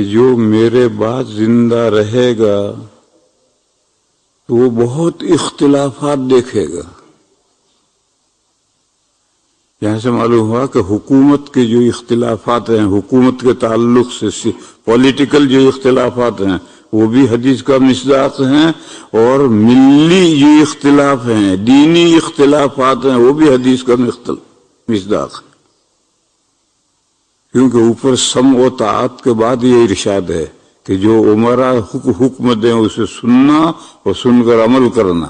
جو میرے بعد زندہ رہے گا تو وہ بہت اختلافات دیکھے گا. یہاں سے معلوم ہوا کہ حکومت کے جو اختلافات ہیں، حکومت کے تعلق سے پولیٹیکل جو اختلافات ہیں وہ بھی حدیث کا مصداق ہیں، اور ملی جو اختلاف ہیں، دینی اختلافات ہیں، وہ بھی حدیث کا مصداق ہے. کیونکہ اوپر سمع و طاعت کے بعد یہ ارشاد ہے کہ جو عمرا حکم دیں اسے سننا اور سن کر عمل کرنا.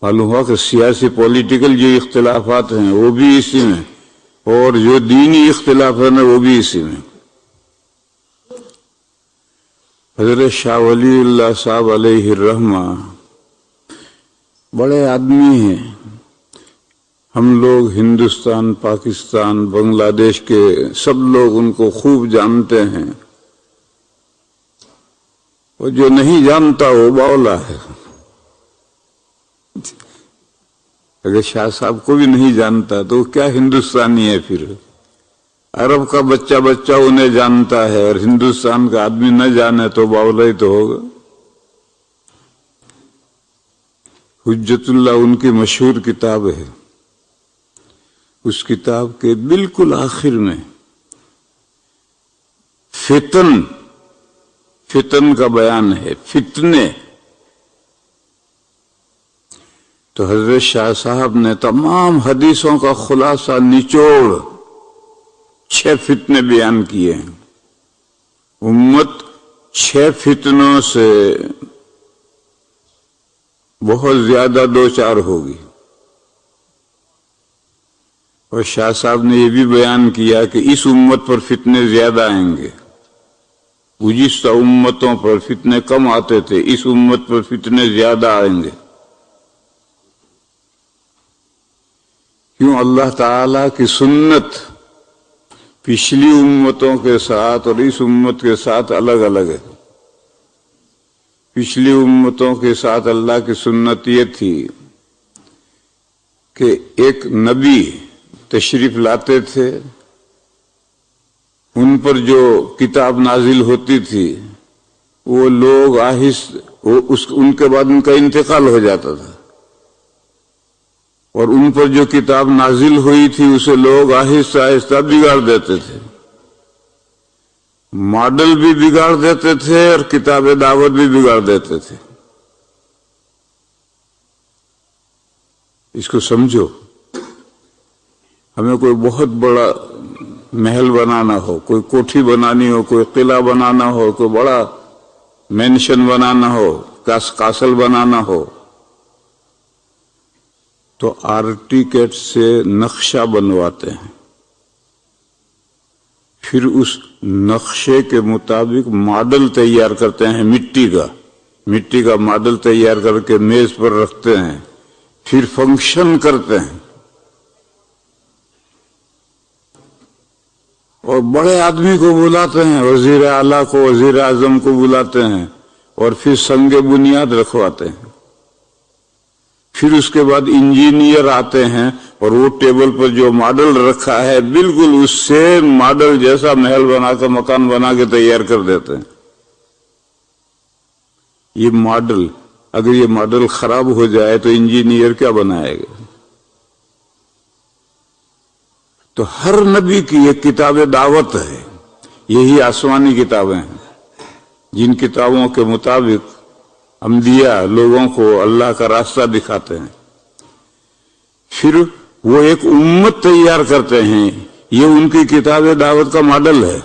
معلوم ہوا کہ سیاسی پولیٹیکل جو اختلافات ہیں وہ بھی اسی میں، اور جو دینی اختلافات ہیں وہ بھی اسی میں. حضرت شاہ ولی اللہ صاحب علیہ الرحمہ بڑے آدمی ہیں. ہم لوگ ہندوستان، پاکستان، بنگلہ دیش کے سب لوگ ان کو خوب جانتے ہیں، اور جو نہیں جانتا وہ باولا ہے. اگر شاہ صاحب کو بھی نہیں جانتا تو کیا ہندوستانی ہے پھر؟ عرب کا بچہ انہیں جانتا ہے اور ہندوستان کا آدمی نہ جانے تو باولا ہی تو ہوگا. حجت اللہ ان کی مشہور کتاب ہے. اس کتاب کے بالکل آخر میں فتن کا بیان ہے، فتنے. تو حضرت شاہ صاحب نے تمام حدیثوں کا خلاصہ نچوڑ 6 فتنے بیان کیے ہیں. امت 6 فتنوں سے بہت زیادہ دوچار ہوگی. اور شاہ صاحب نے یہ بھی بیان کیا کہ اس امت پر فتنے زیادہ آئیں گے. گزشتہ امتوں پر فتنے کم آتے تھے، اس امت پر فتنے زیادہ آئیں گے. کیوں؟ اللہ تعالی کی سنت پچھلی امتوں کے ساتھ اور اس امت کے ساتھ الگ الگ ہے. پچھلی امتوں کے ساتھ اللہ کی سنت یہ تھی کہ ایک نبی تشریف لاتے تھے، ان پر جو کتاب نازل ہوتی تھی وہ لوگ ان کے بعد ان کا انتقال ہو جاتا تھا، اور ان پر جو کتاب نازل ہوئی تھی اسے لوگ آہستہ آہستہ بگاڑ دیتے تھے. ماڈل بھی بگاڑ دیتے تھے اور کتاب دعوت بھی بگاڑ دیتے تھے. اس کو سمجھو. ہمیں کوئی بہت بڑا محل بنانا ہو، کوئی کوٹھی بنانی ہو، کوئی قلعہ بنانا ہو، کوئی بڑا مینشن بنانا ہو، کاسل بنانا ہو، تو آرکیٹیکٹ سے نقشہ بنواتے ہیں. پھر اس نقشے کے مطابق ماڈل تیار کرتے ہیں، مٹی کا ماڈل تیار کر کے میز پر رکھتے ہیں. پھر فنکشن کرتے ہیں اور بڑے آدمی کو بلاتے ہیں، وزیر اعلیٰ کو، وزیر اعظم کو بلاتے ہیں، اور پھر سنگ بنیاد رکھواتے ہیں. پھر اس کے بعد انجینئر آتے ہیں اور وہ ٹیبل پر جو ماڈل رکھا ہے بالکل اس سے ماڈل جیسا محل بنا کر، مکان بنا کے تیار کر دیتے ہیں. یہ ماڈل، اگر یہ ماڈل خراب ہو جائے تو انجینئر کیا بنائے گا؟ تو ہر نبی کی ایک کتاب دعوت ہے. یہی آسمانی کتابیں ہیں جن کتابوں کے مطابق انبیاء لوگوں کو اللہ کا راستہ دکھاتے ہیں. پھر وہ ایک امت تیار کرتے ہیں، یہ ان کی کتاب دعوت کا ماڈل ہے.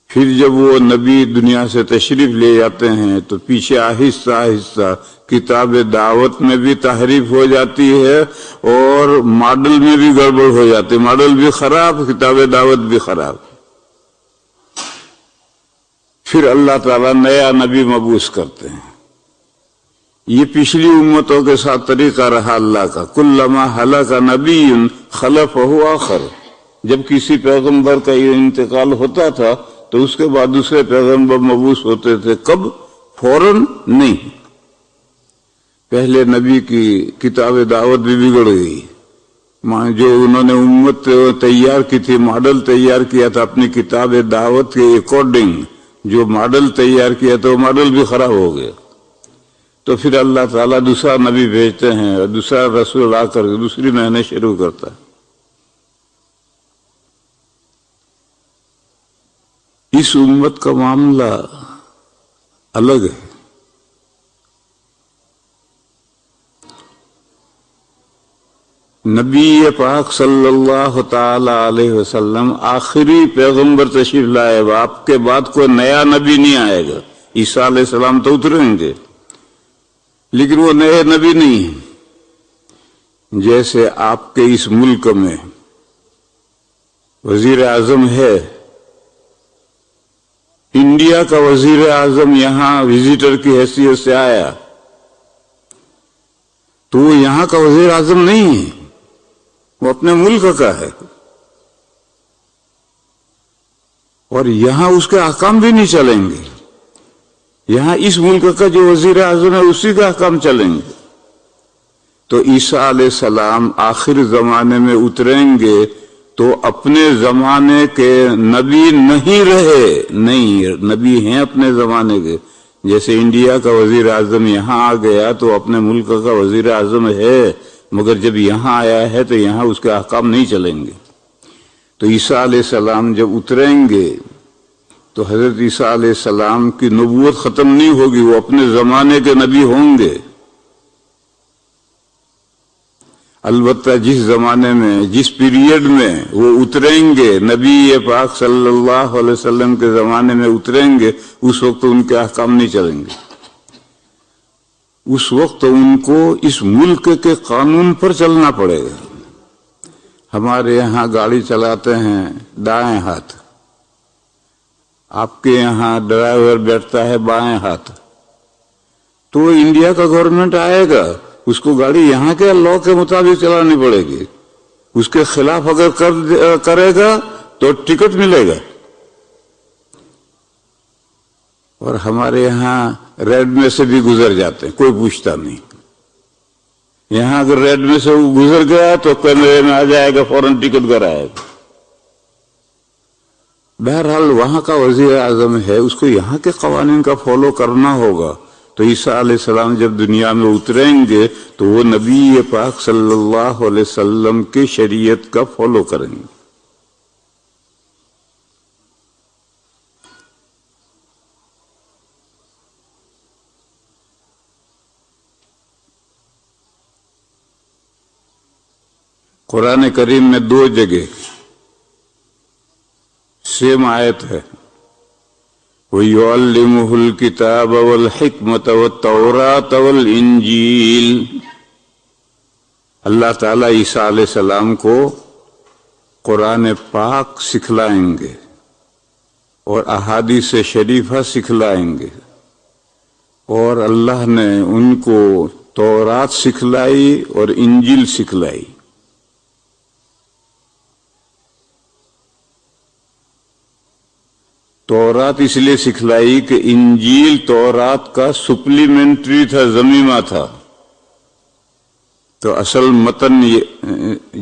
پھر جب وہ نبی دنیا سے تشریف لے جاتے ہیں تو پیچھے آہستہ آہستہ کتاب دعوت میں بھی تحریف ہو جاتی ہے اور ماڈل میں بھی گڑبڑ ہو جاتی ہے. ماڈل بھی خراب، کتاب دعوت بھی خراب. پھر اللہ تعالیٰ نیا نبی مبعوث کرتے ہیں. یہ پچھلی امتوں کے ساتھ طریقہ رہا اللہ کا. کلما ہلاک نبی خلفہ آخر. جب کسی پیغمبر کا یہ انتقال ہوتا تھا تو اس کے بعد دوسرے پیغمبر مبعوث ہوتے تھے. کب؟ فوراً نہیں. پہلے نبی کی کتاب دعوت بھی بگڑ گئی جو انہوں نے امت تیار کی تھی، ماڈل تیار کیا تھا اپنی کتاب دعوت کے اکارڈنگ، جو ماڈل تیار کیا تھا وہ ماڈل بھی خراب ہو گیا. تو پھر اللہ تعالیٰ دوسرا نبی بھیجتے ہیں اور دوسرا رسول آ کر دوسری محنت شروع کرتا ہے. اس امت کا معاملہ الگ ہے. نبی پاک صلی اللہ تعالی علیہ وسلم آخری پیغمبر تشریف لائے. آپ کے بعد کوئی نیا نبی نہیں آئے گا. عیسیٰ علیہ السلام تو اتریں گے لیکن وہ نئے نبی نہیں ہیں. جیسے آپ کے اس ملک میں وزیر اعظم ہے، انڈیا کا وزیر اعظم یہاں وزیٹر کی حیثیت سے آیا تو وہ یہاں کا وزیر اعظم نہیں ہے، وہ اپنے ملک کا ہے، اور یہاں اس کے احکام بھی نہیں چلیں گے. یہاں اس ملک کا جو وزیر اعظم ہے اسی کا احکام چلیں گے. تو عیسیٰ علیہ السلام آخر زمانے میں اتریں گے تو اپنے زمانے کے نبی نہیں رہے. نہیں، نبی ہیں اپنے زمانے کے. جیسے انڈیا کا وزیر اعظم یہاں آ گیا تو اپنے ملک کا وزیر اعظم ہے، مگر جب یہاں آیا ہے تو یہاں اس کے احکام نہیں چلیں گے. تو عیسیٰ علیہ السلام جب اتریں گے تو حضرت عیسیٰ علیہ السلام کی نبوت ختم نہیں ہوگی، وہ اپنے زمانے کے نبی ہوں گے. البتہ جس زمانے میں، جس پیریڈ میں وہ اتریں گے، نبی پاک صلی اللہ علیہ وسلم کے زمانے میں اتریں گے، اس وقت ان کے احکام نہیں چلیں گے. اس وقت ان کو اس ملک کے قانون پر چلنا پڑے گا. ہمارے یہاں گاڑی چلاتے ہیں دائیں ہاتھ، آپ کے یہاں ڈرائیور بیٹھتا ہے بائیں ہاتھ. تو انڈیا کا گورنمنٹ آئے گا، اس کو گاڑی یہاں کے لاء کے مطابق چلانی پڑے گی. اس کے خلاف اگر کرے گا تو ٹکٹ ملے گا. اور ہمارے یہاں ریڈ میں سے بھی گزر جاتے ہیں، کوئی پوچھتا نہیں. یہاں اگر ریڈ میں سے وہ گزر گیا تو کیمرے میں آ جائے گا، فوراً ٹکٹ کرائے گا. بہرحال وہاں کا وزیر اعظم ہے، اس کو یہاں کے قوانین کا فالو کرنا ہوگا. تو عیسیٰ علیہ السلام جب دنیا میں اتریں گے تو وہ نبی پاک صلی اللہ علیہ وسلم کی شریعت کا فالو کریں گے. قرآن کریم میں 2 جگہ سیم آیت ہے، وَيُعَلِّمُهُ الْكِتَابَ وَالْحِكْمَةَ وَالتَّوْرَاةَ وَالْإِنْجِيلَ. اللہ تعالیٰ عیسیٰ علیہ السلام کو قرآن پاک سکھلائیں گے اور احادیث شریفہ سکھلائیں گے، اور اللہ نے ان کو تورات سکھلائی اور انجیل سکھلائی. تورات اس لیے سکھلائی کہ انجیل تورات کا سپلیمنٹری تھا، ضمیمہ تھا. تو اصل متن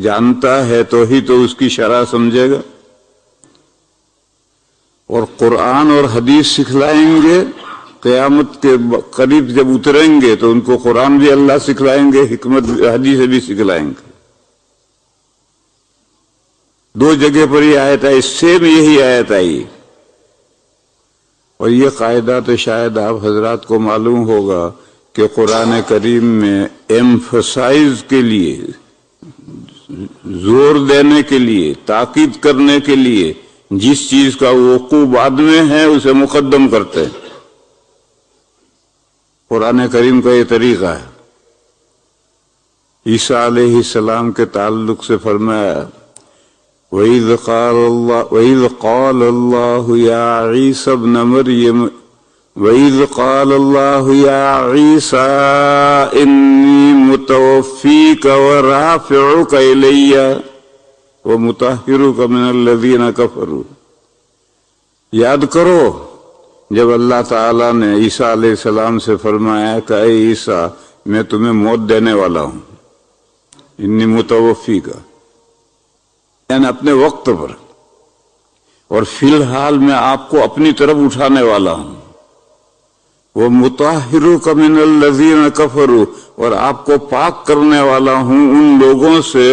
جانتا ہے تو ہی تو اس کی شرح سمجھے گا. اور قرآن اور حدیث سکھلائیں گے. قیامت کے قریب جب اتریں گے تو ان کو قرآن بھی اللہ سکھلائیں گے، حکمت حدیث بھی سکھلائیں گے. 2 جگہ پر یہ آیت آئی، سیم یہی آیت آئی. اور یہ قاعدہ تو شاید آپ حضرات کو معلوم ہوگا کہ قرآن کریم میں ایمفسائز کے لیے، زور دینے کے لیے، تاکید کرنے کے لیے جس چیز کا وقوع بعد میں ہے اسے مقدم کرتے ہیں. قرآن کریم کا یہ طریقہ ہے. عیسیٰ علیہ السلام کے تعلق سے فرمایا وَإِذْ قَالَ اللَّهُ يَا عِيسَى ابْنَ مَرْيَمَ وَإِذْ قَالَ اللَّهُ يَا عِيسَى إِنِّي مُتَوَفِّيكَ وَرَافِعُكَ إِلَيَّ وَمُطَهِّرُكَ مِنَ الَّذِينَ كَفَرُوا. یاد کرو جب اللہ تعالیٰ نے عیسیٰ علیہ السلام سے فرمایا کہ اے عیسیٰ میں تمہیں موت دینے والا ہوں، انی متوفی کا، یعنی اپنے وقت پر، اور فی الحال میں آپ کو اپنی طرف اٹھانے والا ہوں، وہ مطہرک من الذین کفروا، اور آپ کو پاک کرنے والا ہوں ان لوگوں سے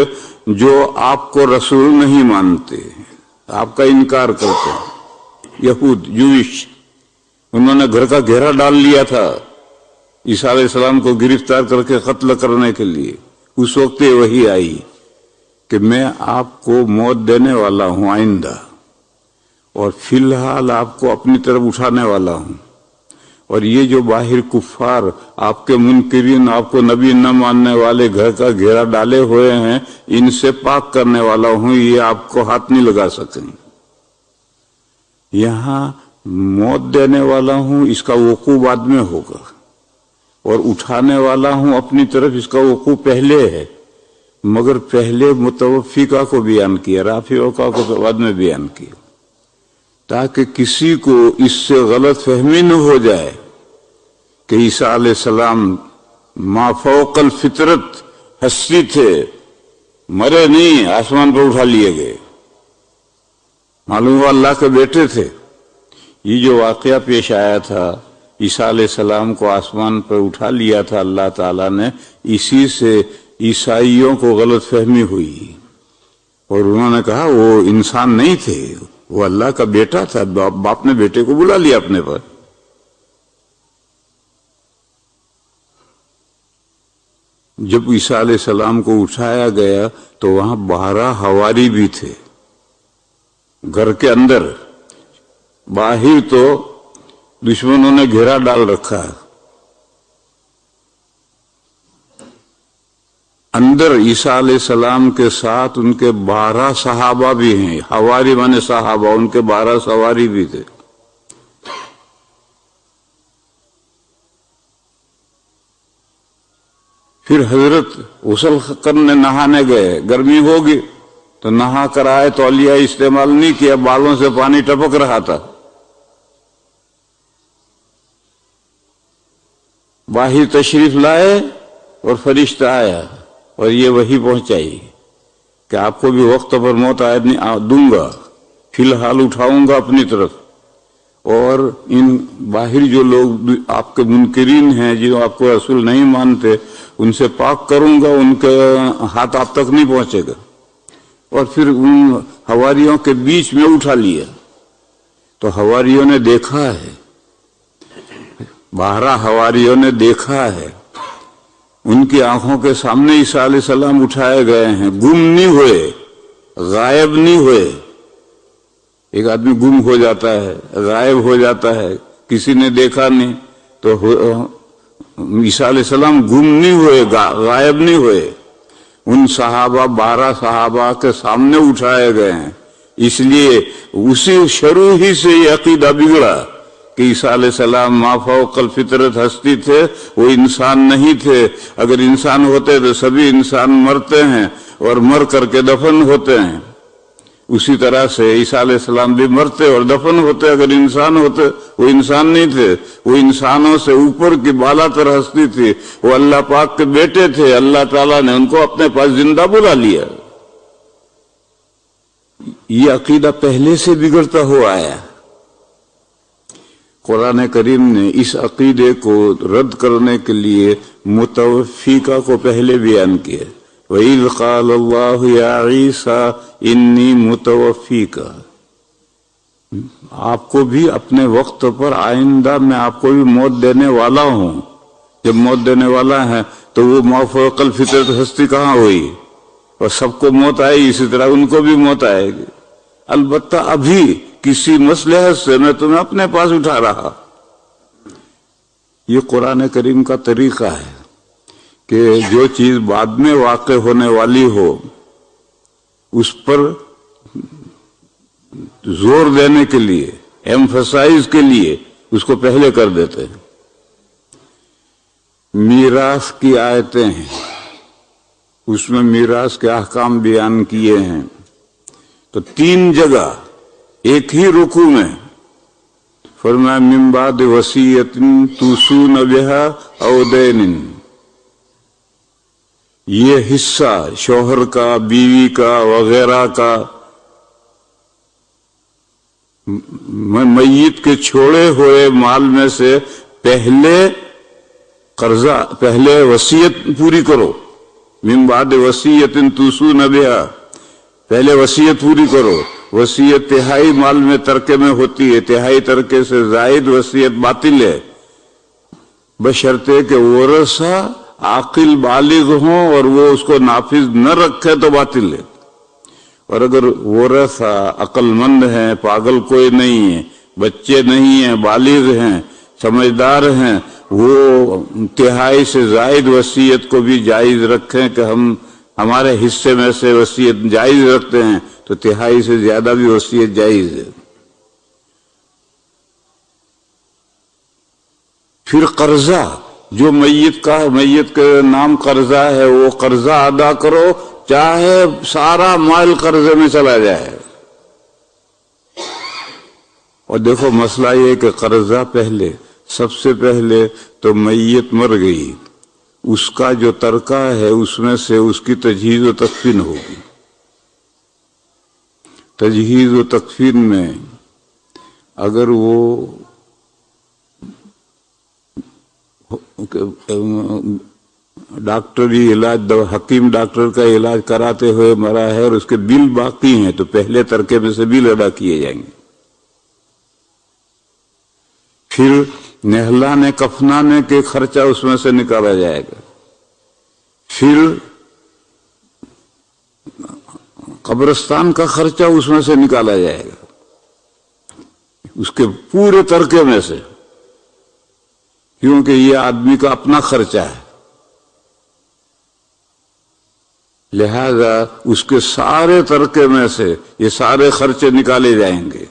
جو آپ کو رسول نہیں مانتے، آپ کا انکار کرتے ہیں۔ یہود، جوئش، انہوں نے گھر کا گھیرا ڈال لیا تھا عیسیٰ علیہ السلام کو گرفتار کر کے قتل کرنے کے لیے۔ اس وقت یہ وحی آئی کہ میں آپ کو موت دینے والا ہوں آئندہ، اور فی الحال آپ کو اپنی طرف اٹھانے والا ہوں، اور یہ جو باہر کفار آپ کے منکرین، آپ کو نبی نہ ماننے والے گھر کا گھیرا ڈالے ہوئے ہیں، ان سے پاک کرنے والا ہوں، یہ آپ کو ہاتھ نہیں لگا سکیں۔ یہاں موت دینے والا ہوں، اس کا وقوع بعد میں ہوگا، اور اٹھانے والا ہوں اپنی طرف، اس کا وقوع پہلے ہے، مگر پہلے متوفیقہ کو بیان کیا، رافعہ کو بعد میں بیان کیا، تاکہ کسی کو اس سے غلط فہمی نہ ہو جائے کہ عیسیٰ علیہ السلام ما فوق الفطرت ہستی تھے، مرے نہیں، آسمان پر اٹھا لیے گئے، معلوم ہوا اللہ کے بیٹے تھے۔ یہ جو واقعہ پیش آیا تھا، عیسیٰ علیہ السلام کو آسمان پر اٹھا لیا تھا اللہ تعالیٰ نے، اسی سے عیسائیوں کو غلط فہمی ہوئی، اور انہوں نے کہا وہ انسان نہیں تھے، وہ اللہ کا بیٹا تھا، باپ نے بیٹے کو بلا لیا اپنے پر۔ جب عیسیٰ علیہ السلام کو اٹھایا گیا تو وہاں 12 حواری بھی تھے گھر کے اندر، باہر تو دشمنوں نے گھیرا ڈال رکھا ہے، اندر عیسیٰ علیہ السلام کے ساتھ ان کے 12 صحابہ بھی ہیں، حواری مانے صحابہ، ان کے 12 سواری بھی تھے۔ پھر حضرت غسل کرنے نہانے گئے، گرمی ہوگی تو نہا کر آئے، تولیہ استعمال نہیں کیا، بالوں سے پانی ٹپک رہا تھا، باہر تشریف لائے اور فرشتہ آیا اور یہ وحی پہنچائی کہ آپ کو بھی وقت پر موت دوں گا، فی الحال اٹھاؤں گا اپنی طرف، اور ان باہر جو لوگ آپ کے منکرین ہیں، جو آپ کو رسول نہیں مانتے، ان سے پاک کروں گا، ان کے ہاتھ آپ تک نہیں پہنچے گا۔ اور پھر ان حواریوں کے بیچ میں اٹھا لیا تو حواریوں نے دیکھا ہے، 12 حواریوں نے دیکھا ہے، ان کی آنکھوں کے سامنے عیسیٰ علیہ السلام اٹھائے گئے ہیں، گم نہیں ہوئے، غائب نہیں ہوئے۔ ایک آدمی گم ہو جاتا ہے، غائب ہو جاتا ہے، کسی نے دیکھا نہیں، تو عیسیٰ علیہ السلام گم نہیں ہوئے، غائب نہیں ہوئے، ان صحابہ 12 صحابہ کے سامنے اٹھائے گئے ہیں۔ اس لیے اسی شروع ہی سے یہ عقیدہ بگڑا کہ عیسیٰ علیہ السلام ما فوق الفطرت ہستی تھے، وہ انسان نہیں تھے۔ اگر انسان ہوتے تو سبھی انسان مرتے ہیں اور مر کر کے دفن ہوتے ہیں، اسی طرح سے عیسیٰ علیہ السلام بھی مرتے اور دفن ہوتے، اگر انسان ہوتے۔ وہ انسان نہیں تھے، وہ انسانوں سے اوپر کی بالا تر ہستی تھی، وہ اللہ پاک کے بیٹے تھے، اللہ تعالیٰ نے ان کو اپنے پاس زندہ بلا لیا۔ یہ عقیدہ پہلے سے بگڑتا ہوا آیا۔ قرآن کریم نے اس عقیدے کو رد کرنے کے لیے متوفیقہ کو پہلے بیان کیا، وَإِذْ قَالَ اللَّهُ يَا عِيسَىٰ إِنِّي مُتَوَفِّيكَ، آپ کو بھی اپنے وقت پر آئندہ میں آپ کو بھی موت دینے والا ہوں۔ جب موت دینے والا ہے تو وہ ما فوق الفطرت ہستی کہاں ہوئی؟ اور سب کو موت آئی، اسی طرح ان کو بھی موت آئے گی، البتہ ابھی کسی مصلحت سے میں تمہیں اپنے پاس اٹھا رہا۔ یہ قرآن کریم کا طریقہ ہے کہ جو چیز بعد میں واقع ہونے والی ہو اس پر زور دینے کے لیے، ایمفسائز کے لیے اس کو پہلے کر دیتے ہیں۔ میراث کی آیتیں ہیں، اس میں میراث کے احکام بیان کیے ہیں، تو 3 جگہ ایک ہی رکوع میں فرمایا من بعد وصیۃ توصون بها او دین، یہ حصہ شوہر کا، بیوی کا وغیرہ کا میت کے چھوڑے ہوئے مال میں سے پہلے وصیت پوری کرو، من بعد وصیت توصون بہا، پہلے وصیت پوری کرو۔ وصیت تہائی مال میں ترکے میں ہوتی ہے، تہائی ترکے سے زائد وصیت باطل ہے، بشرطے کہ ورثہ عاقل بالغ ہوں اور وہ اس کو نافذ نہ رکھے تو باطل ہے۔ اور اگر ورثہ عقل مند ہیں، پاگل کوئی نہیں ہے، بچے نہیں ہیں، بالغ ہیں، سمجھدار ہیں، وہ تہائی سے زائد وصیت کو بھی جائز رکھیں کہ ہمارے حصے میں سے وصیت جائز رکھتے ہیں، تو تہائی سے زیادہ بھی وصیت جائز ہے۔ پھر قرضہ، جو میت کے نام قرضہ ہے، وہ قرضہ ادا کرو، چاہے سارا مال قرضے میں چلا جائے۔ اور دیکھو مسئلہ یہ کہ قرضہ سب سے پہلے تو میت مر گئی، اس کا جو ترکہ ہے اس میں سے اس کی تجہیز و تکفین ہوگی۔ تجہیز و تکفین میں اگر وہ ڈاکٹری علاج، حکیم ڈاکٹر کا علاج کراتے ہوئے مرا ہے اور اس کے بل باقی ہیں تو پہلے ترکے میں سے بل ادا کیے جائیں گے۔ پھر نہلانے کفنانے کے خرچہ اس میں سے نکالا جائے گا، پھر قبرستان کا خرچہ اس میں سے نکالا جائے گا، اس کے پورے ترکے میں سے، کیونکہ یہ آدمی کا اپنا خرچہ ہے، لہذا اس کے سارے ترکے میں سے یہ سارے خرچے نکالے جائیں گے۔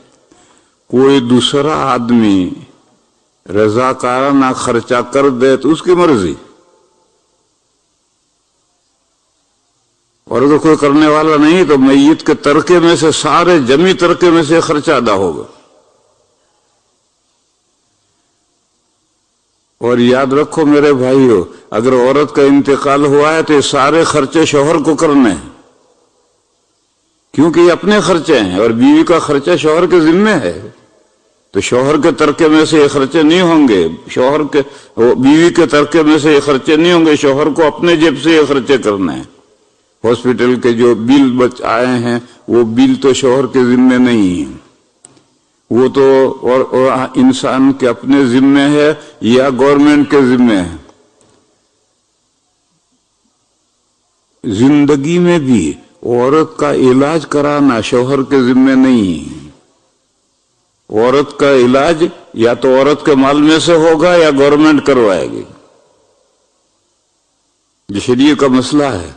کوئی دوسرا آدمی رضاکارانہ خرچہ کر دے تو اس کی مرضی، اور اگر کوئی کرنے والا نہیں تو میت کے ترکے میں سے، سارے جمی ترکے میں سے خرچہ ادا ہوگا۔ اور یاد رکھو میرے بھائیو، اگر عورت کا انتقال ہوا ہے تو یہ سارے خرچے شوہر کو کرنے ہیں، کیونکہ یہ اپنے خرچے ہیں، اور بیوی کا خرچہ شوہر کے ذمہ ہے، تو شوہر کے ترکے میں سے یہ خرچے نہیں ہوں گے، بیوی کے ترکے میں سے یہ خرچے نہیں ہوں گے، شوہر کو اپنے جیب سے یہ خرچے کرنے ہیں۔ ہاسپٹل کے جو بل آئے ہیں وہ بل تو شوہر کے ذمہ نہیں ہیں، وہ تو اور انسان کے اپنے ذمہ ہے یا گورنمنٹ کے ذمہ ہے۔ زندگی میں بھی عورت کا علاج کرانا شوہر کے ذمہ نہیں ہے، عورت کا علاج یا تو عورت کے مال میں سے ہوگا یا گورنمنٹ کروائے گی، یہ شریعت کا مسئلہ ہے۔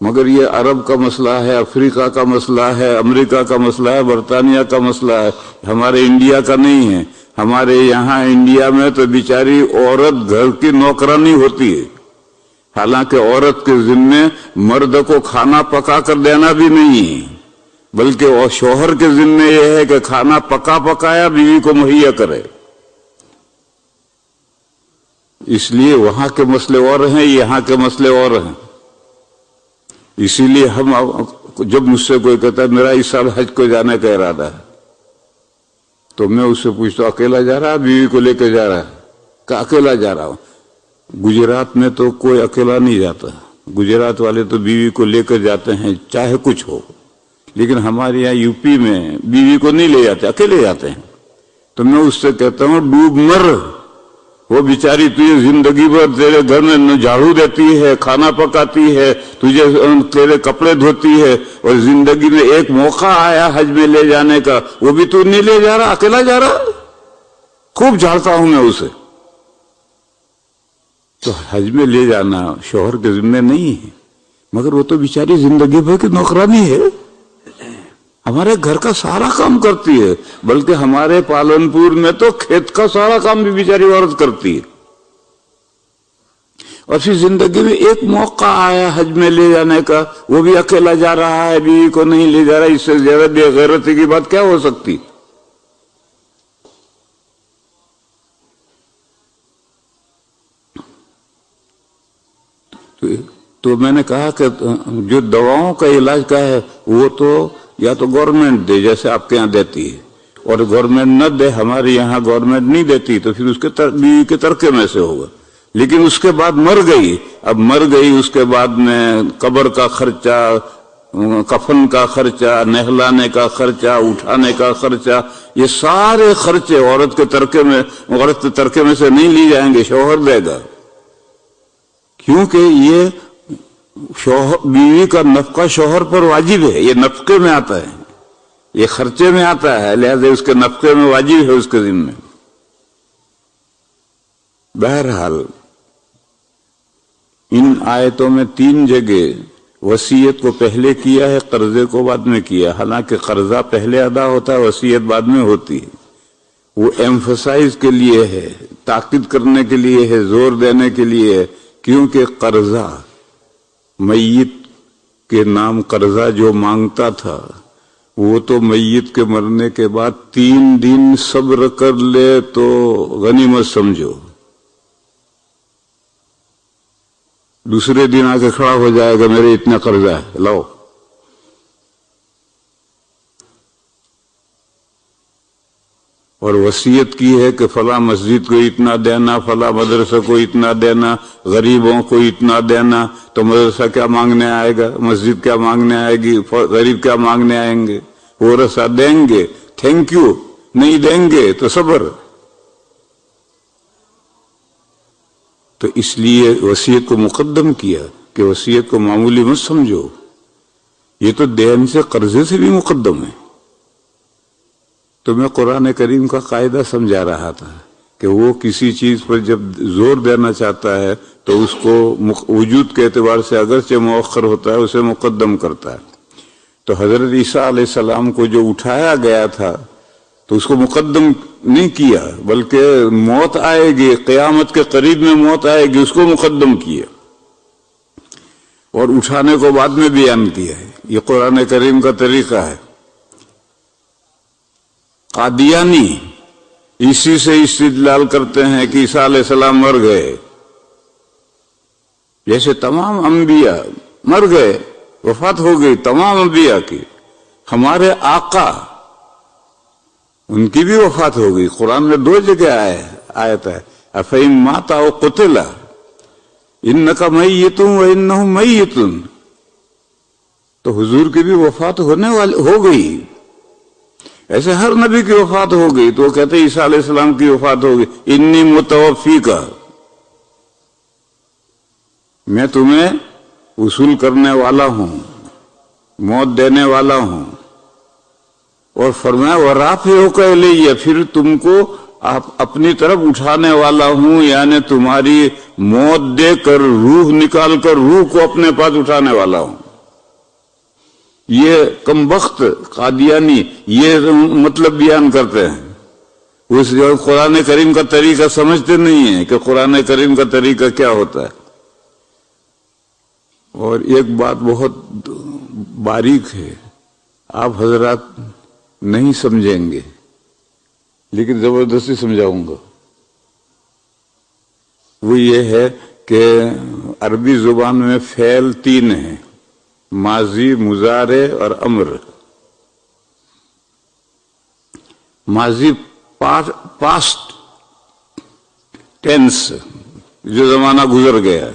مگر یہ عرب کا مسئلہ ہے، افریقہ کا مسئلہ ہے، امریکہ کا مسئلہ ہے، برطانیہ کا مسئلہ ہے، ہمارے انڈیا کا نہیں ہے۔ ہمارے یہاں انڈیا میں تو بیچاری عورت گھر کی نوکرانی ہوتی ہے، حالانکہ عورت کے ذمے مرد کو کھانا پکا کر دینا بھی نہیں ہے، بلکہ شوہر کے ذمے یہ ہے کہ کھانا پکایا بیوی کو مہیا کرے۔ اس لیے وہاں کے مسئلے اور ہیں، یہاں کے مسئلے اور ہیں۔ اسی لیے جب مجھ سے کوئی کہتا ہے میرا اس سال حج کو جانے کا ارادہ ہے، تو میں اس سے پوچھتا ہوں اکیلا جا رہا ہے بیوی کو لے کے جا رہا ہے؟ کہ اکیلا جا رہا ہوں۔ گجرات میں تو کوئی اکیلا نہیں جاتا، گجرات والے تو بیوی کو لے کر جاتے ہیں چاہے کچھ ہو، لیکن ہمارے یہاں یو پی میں بیوی کو نہیں لے جاتے، اکیلے جاتے ہیں۔ تو میں اس سے کہتا ہوں ڈوب مر، وہ بیچاری تجھے زندگی بھر تیرے گھر میں جھاڑو دیتی ہے، کھانا پکاتی ہے، تجھے تیرے کپڑے دھوتی ہے، اور زندگی میں ایک موقع آیا حج میں لے جانے کا، وہ بھی تو نہیں لے جا رہا، اکیلا جا رہا۔ خوب جھاڑتا ہوں میں اسے۔ تو حج میں لے جانا شوہر کے ذمہ نہیں ہے، مگر وہ تو بیچاری زندگی بھر کی نوکرانی ہے، ہمارے گھر کا سارا کام کرتی ہے، بلکہ ہمارے پالنپور میں تو کھیت کا سارا کام بھی بیچاری عورت کرتی ہے۔ اور پھر زندگی میں ایک موقع آیا حج میں لے جانے کا، وہ بھی اکیلا جا رہا ہے، بیوی کو نہیں لے جا رہا، اس سے زیادہ بے غیرتی کی بات کیا ہو سکتی؟ تو میں نے کہا کہ جو دواؤں کا علاج کا ہے وہ تو یا تو گورنمنٹ دے جیسے آپ کے یہاں دیتی ہے، اور گورنمنٹ نہ دے، ہمارے یہاں گورنمنٹ نہیں دیتی تو پھر اس کے بیوی کے ترکے میں سے ہوگا، لیکن اس کے بعد مر گئی، اب مر گئی اس کے بعد میں قبر کا خرچہ، کفن کا خرچہ، نہلانے کا خرچہ، اٹھانے کا خرچہ، یہ سارے خرچے عورت کے ترکے میں سے نہیں لی جائیں گے، شوہر دے گا، کیونکہ یہ بیوی کا نفقہ شوہر پر واجب ہے، یہ نفقے میں آتا ہے، یہ خرچے میں آتا ہے، لہذا اس کے نفقے میں واجب ہے اس کے ذمہ۔ بہرحال ان آیتوں میں 3 جگہ وصیت کو پہلے کیا ہے، قرضے کو بعد میں کیا، حالانکہ قرضہ پہلے ادا ہوتا ہے، وصیت بعد میں ہوتی ہے، وہ ایمفسائز کے لیے ہے، تاکید کرنے کے لیے ہے، زور دینے کے لیے ہے، کیونکہ قرضہ میت کے نام قرضہ جو مانگتا تھا وہ تو میت کے مرنے کے بعد 3 دن صبر کر لے تو غنیمت سمجھو، دوسرے دن آ کے کھڑا ہو جائے گا میرے اتنا قرضہ ہے لاؤ۔ اور وصیت کی ہے کہ فلاں مسجد کو اتنا دینا، فلاں مدرسہ کو اتنا دینا، غریبوں کو اتنا دینا، تو مدرسہ کیا مانگنے آئے گا، مسجد کیا مانگنے آئے گی، غریب کیا مانگنے آئیں گے، وہ رسا دیں گے، تھینک یو، نہیں دیں گے تو صبر۔ تو اس لیے وصیت کو مقدم کیا کہ وصیت کو معمولی مت سمجھو، یہ تو دین سے قرضے سے بھی مقدم ہے۔ تو میں قرآن کریم کا قاعدہ سمجھا رہا تھا کہ وہ کسی چیز پر جب زور دینا چاہتا ہے تو اس کو وجود کے اعتبار سے اگرچہ مؤخر ہوتا ہے اسے مقدم کرتا ہے۔ تو حضرت عیسیٰ علیہ السلام کو جو اٹھایا گیا تھا تو اس کو مقدم نہیں کیا، بلکہ موت آئے گی، قیامت کے قریب میں موت آئے گی، اس کو مقدم کیا اور اٹھانے کو بعد میں بیان کیا ہے۔ یہ قرآن کریم کا طریقہ ہے۔ قادیانی اسی سے استدلال کرتے ہیں کہ عیسیٰ علیہ السلام مر گئے، جیسے تمام انبیاء مر گئے، وفات ہو گئی تمام انبیاء کی، ہمارے آقا ان کی بھی وفات ہو گئی۔ قرآن میں 2 جگہ آیت ہے افَإِن مَاتَ أَوْ قُتِلَ إِنَّكَ مَيِّتٌ وَإِنَّهُمْ مَيِّتٌ، تو حضور کی بھی وفات ہو گئی، ایسے ہر نبی کی وفات ہو گئی، تو وہ کہتے ہیں عیسیٰ علیہ السلام کی وفات ہو گئی، انی متوفیکا، میں تمہیں وصول کرنے والا ہوں، موت دینے والا ہوں۔ اور فرمایا وَرَافِعُكَ إِلَيَّ، پھر تم کو اپنی طرف اٹھانے والا ہوں، یعنی تمہاری موت دے کر روح نکال کر روح کو اپنے پاس اٹھانے والا ہوں۔ یہ کمبخت قادیانی یہ مطلب بیان کرتے ہیں، اس جو قرآن کریم کا طریقہ سمجھتے نہیں ہیں کہ قرآن کریم کا طریقہ کیا ہوتا ہے۔ اور ایک بات بہت باریک ہے، آپ حضرات نہیں سمجھیں گے لیکن زبردستی سمجھاؤں گا، وہ یہ ہے کہ عربی زبان میں فعل 3 ہیں، ماضی، مضارع اور امر۔ ماضی پاسٹ ٹینس، جو زمانہ گزر گیا،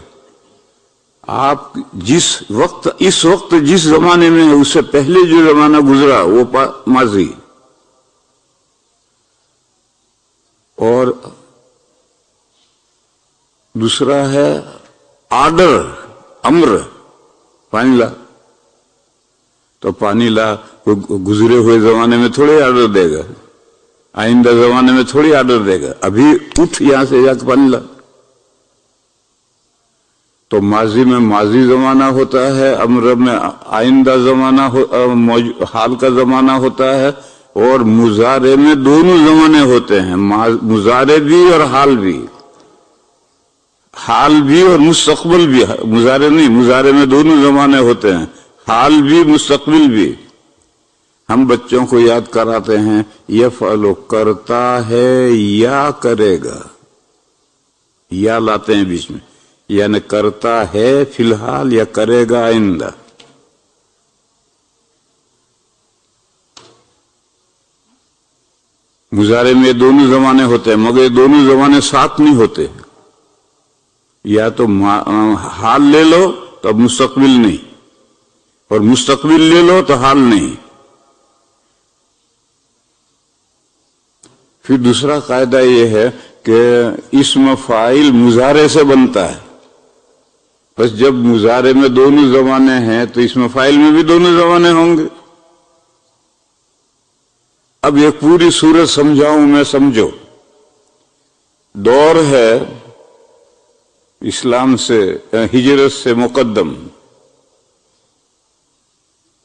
آپ اس وقت جس زمانے میں اس سے پہلے جو زمانہ گزرا وہ ماضی، اور دوسرا ہے آرڈر، امر، پانی لا، تو پانی لا گزرے ہوئے زمانے میں تھوڑی آرڈر دے گا، آئندہ زمانے میں تھوڑی آرڈر دے گا، ابھی اٹھ یہاں سے جا کے پانی لا۔ تو ماضی میں ماضی زمانہ ہوتا ہے، امر میں آئندہ زمانہ حال کا زمانہ ہوتا ہے، اور مضارع میں دونوں زمانے ہوتے ہیں، مضارع بھی اور حال بھی، حال بھی اور مستقبل بھی، مضارع نہیں، مضارع میں دونوں زمانے ہوتے ہیں، حال بھی مستقبل بھی۔ ہم بچوں کو یاد کراتے ہیں یفعل کرتا ہے یا کرے گا، یا لاتے ہیں بیچ میں، یعنی کرتا ہے فی الحال یا کرے گا آئندہ. مضارع میں دونوں زمانے ہوتے ہیں مگر دونوں زمانے ساتھ نہیں ہوتے. یا تو حال لے لو تو اب مستقبل نہیں، اور مستقبل لے لو تو حال نہیں. پھر دوسرا قاعدہ یہ ہے کہ اسم فاعل مضارع سے بنتا ہے. بس جب مضارع میں دونوں زمانے ہیں تو اسم فاعل میں بھی دونوں زمانے ہوں گے. اب یہ پوری صورت سمجھاؤں میں، سمجھو. دور ہے اسلام سے ہجرت سے مقدم.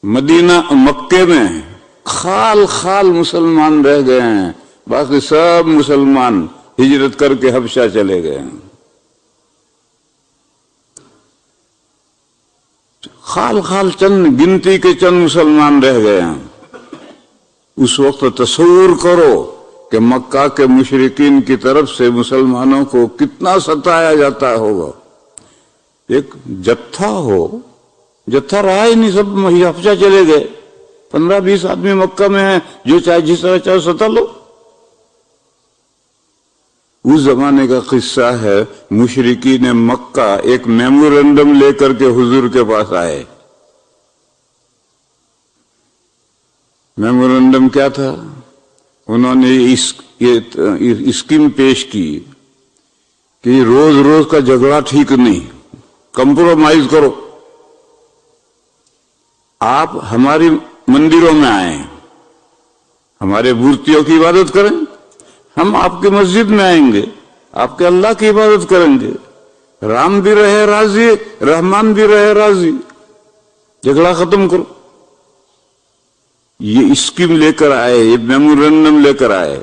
مدینہ مکے میں خال خال مسلمان رہ گئے ہیں، باقی سب مسلمان ہجرت کر کے حبشہ چلے گئے ہیں. خال خال چند گنتی کے چند مسلمان رہ گئے ہیں. اس وقت تصور کرو کہ مکہ کے مشرکین کی طرف سے مسلمانوں کو کتنا ستایا جاتا ہوگا. ایک جتھا ہو، جتھا رہا ہی نہیں، سب حبشہ چلے گئے. 15-20 آدمی مکہ میں ہیں، جو چاہے جس طرح چاہے ستا لو. اس زمانے کا قصہ ہے. مشرکین مکہ ایک میمورنڈم لے کر کے حضور کے پاس آئے. میمورنڈم کیا تھا؟ انہوں نے اسکیم پیش کی کہ روز روز کا جھگڑا ٹھیک نہیں، کمپرومائز کرو. آپ ہماری مندروں میں آئیں، ہمارے مورتیوں کی عبادت کریں، ہم آپ کی مسجد میں آئیں گے، آپ کے اللہ کی عبادت کریں گے. رام بھی رہے راضی، رحمان بھی رہے راضی، جھگڑا ختم کرو. یہ اسکیم لے کر آئے، یہ میمورنڈم لے کر آئے.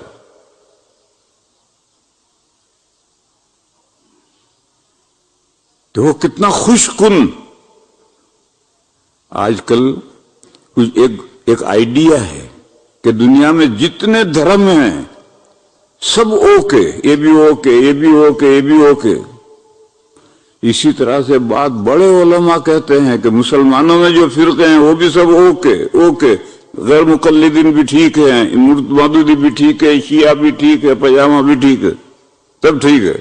تو وہ کتنا خوش کن. آج کل ایک آئیڈیا ہے کہ دنیا میں جتنے دھرم ہیں سب اوکے، یہ بھی اوکے، یہ بھی اوکے، یہ بھی اوکے. اسی طرح سے بات بڑے علماء کہتے ہیں کہ مسلمانوں میں جو فرقے ہیں وہ بھی سب اوکے اوکے. غیر مقلدین بھی ٹھیک ہے، مودودی بھی ٹھیک ہے، شیعہ بھی ٹھیک ہے، پجامہ بھی ٹھیک ہے، سب ٹھیک ہے.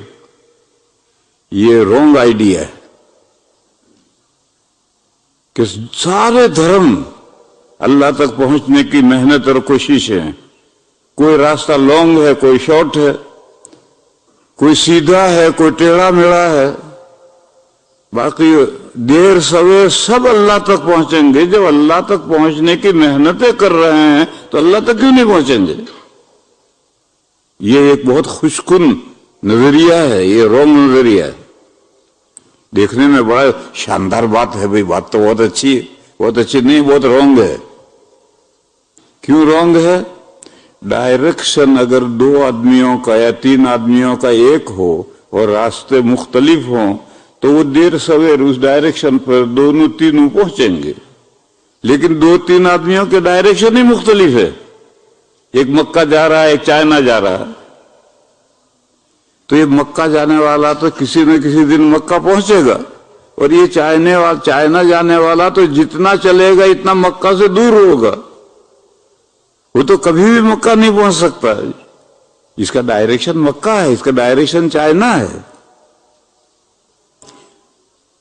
یہ رونگ آئیڈیا ہے کہ سارے دھرم اللہ تک پہنچنے کی محنت اور کوشش ہے. کوئی راستہ لانگ ہے، کوئی شارٹ ہے، کوئی سیدھا ہے، کوئی ٹیڑھا میڑھا ہے. باقی دیر سویر سب اللہ تک پہنچیں گے. جب اللہ تک پہنچنے کی محنتیں کر رہے ہیں تو اللہ تک کیوں نہیں پہنچیں گے؟ یہ ایک بہت خوش کن نظریہ ہے، یہ رونگ نظریہ ہے. دیکھنے میں بڑا شاندار بات ہے، بھئی بات تو بہت اچھی ہے، بہت اچھی نہیں، بہت رونگ ہے. کیوں رونگ ہے؟ ڈائریکشن اگر 2 آدمیوں کا یا 3 آدمیوں کا ایک ہو اور راستے مختلف ہوں تو وہ دیر سویر اس ڈائریکشن پر دونوں تینوں پہنچیں گے. لیکن 2-3 آدمیوں کے ڈائریکشن ہی مختلف ہے. ایک مکہ جا رہا ہے، ایک چائنا جا رہا ہے. تو یہ مکہ جانے والا تو کسی نہ کسی دن مکہ پہنچے گا، اور یہ چائنا جانے والا تو جتنا چلے گا اتنا مکہ سے دور ہوگا. وہ تو کبھی بھی مکہ نہیں پہنچ سکتا. اس کا ڈائریکشن مکہ ہے، اس کا ڈائریکشن چائنا ہے.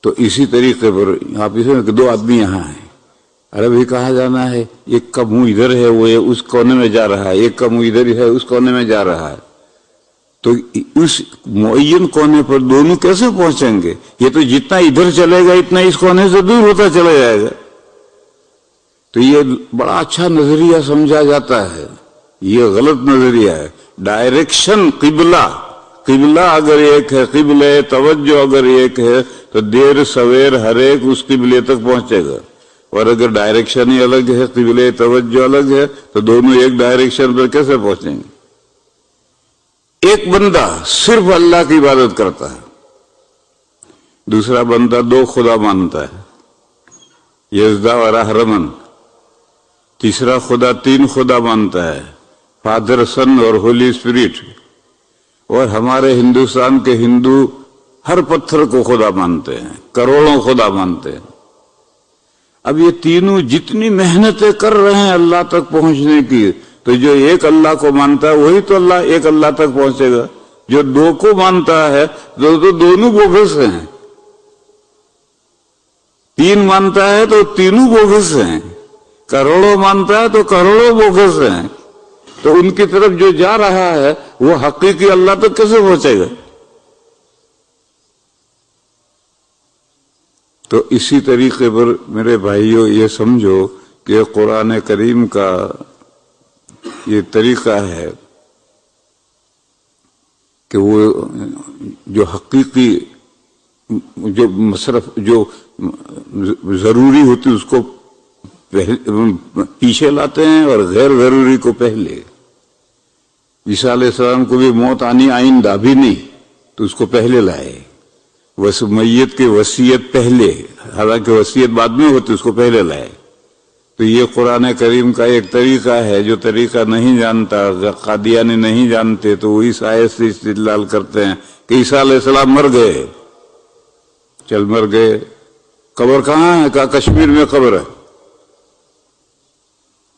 تو اسی طریقے پر آپ اسے 2 آدمی یہاں ہیں، ارے بھائی کہاں جانا ہے؟ ایک کا منہ ادھر ہے، وہ اس کونے میں جا رہا ہے، ایک کا منہ ادھر ہے، اس کونے میں جا رہا ہے. تو اس معین کونے پر دونوں کیسے پہنچیں گے؟ یہ تو جتنا ادھر چلے گا اتنا اس کونے سے دور ہوتا چلا جائے گا. تو یہ بڑا اچھا نظریہ سمجھا جاتا ہے، یہ غلط نظریہ ہے. ڈائریکشن قبلہ اگر ایک ہے، قبلہ توجہ اگر ایک ہے تو دیر سویر ہر ایک اس قبلے تک پہنچے گا. اور اگر ڈائریکشن ہی الگ ہے، قبلہ توجہ الگ ہے، تو دونوں ایک ڈائریکشن پر کیسے پہنچیں گے؟ ایک بندہ صرف اللہ کی عبادت کرتا ہے، دوسرا بندہ 2 خدا مانتا ہے، یزدا و رحمن. تیسرا خدا 3 خدا مانتا ہے، فادر، سن اور ہولی اسپرٹ. اور ہمارے ہندوستان کے ہندو ہر پتھر کو خدا مانتے ہیں، کروڑوں خدا مانتے ہیں۔ اب یہ تینوں جتنی محنتیں کر رہے ہیں اللہ تک پہنچنے کی، تو جو ایک اللہ کو مانتا ہے وہی تو ایک اللہ تک پہنچے گا۔ جو دو کو مانتا ہے تو دونوں بوگس ہیں، تین مانتا ہے تو تینوں بوگس ہیں، کروڑوں مانتا ہے تو کروڑوں بوگس ہیں، تو ان کی طرف جو جا رہا ہے وہ حقیقی اللہ تک کیسے پہنچے گا؟ تو اسی طریقے پر میرے بھائیوں یہ سمجھو کہ قرآن کریم کا یہ طریقہ ہے کہ وہ جو حقیقی جو مصرف جو ضروری ہوتی اس کو پیچھے لاتے ہیں اور غیر ضروری کو پہلے۔ عیسیٰ علیہ السلام کو بھی موت آنی آئندہ بھی نہیں تو اس کو پہلے لائے، میت کی وصیت پہلے، حالانکہ وصیت بعد میں ہوتی اس کو پہلے لائے۔ تو یہ قرآن کریم کا ایک طریقہ ہے، جو طریقہ نہیں جانتا، قادیانی نہیں جانتے تو وہ اس آیت سے استدلال کرتے ہیں کہ عیسیٰ علیہ السلام مر گئے، چل مر گئے، قبر کہاں ہے؟ کہا کشمیر میں قبر ہے،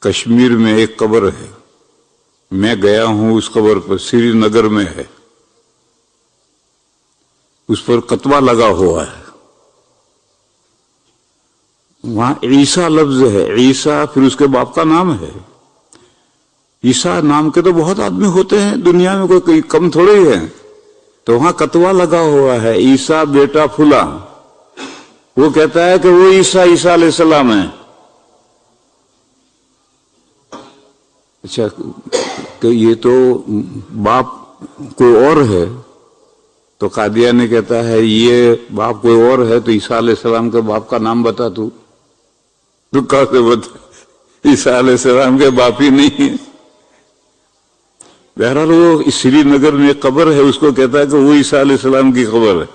کشمیر میں ایک قبر ہے، میں گیا ہوں اس قبر پر، سری نگر میں ہے، اس پر کتبہ لگا ہوا ہے، وہاں عیسیٰ لفظ ہے، عیسیٰ پھر اس کے باپ کا نام ہے۔ عیسیٰ نام کے تو بہت آدمی ہوتے ہیں دنیا میں، کوئی کم تھوڑے ہی ہے، تو وہاں کتبہ لگا ہوا ہے عیسیٰ بیٹا پھلا، وہ کہتا ہے کہ وہ عیسیٰ علیہ السلام ہے۔ اچھا کہ یہ تو باپ کوئی اور ہے، تو قادیانی کہتا ہے یہ باپ کوئی اور ہے، تو عیسیٰ علیہ السلام کے باپ کا نام بتا تو کہاں سے بتا؟ عیسیٰ علیہ السلام کے باپ ہی نہیں ہے۔ بہرحال وہ سری نگر میں ایک قبر ہے، اس کو کہتا ہے کہ وہ عیسیٰ علیہ السلام کی قبر ہے۔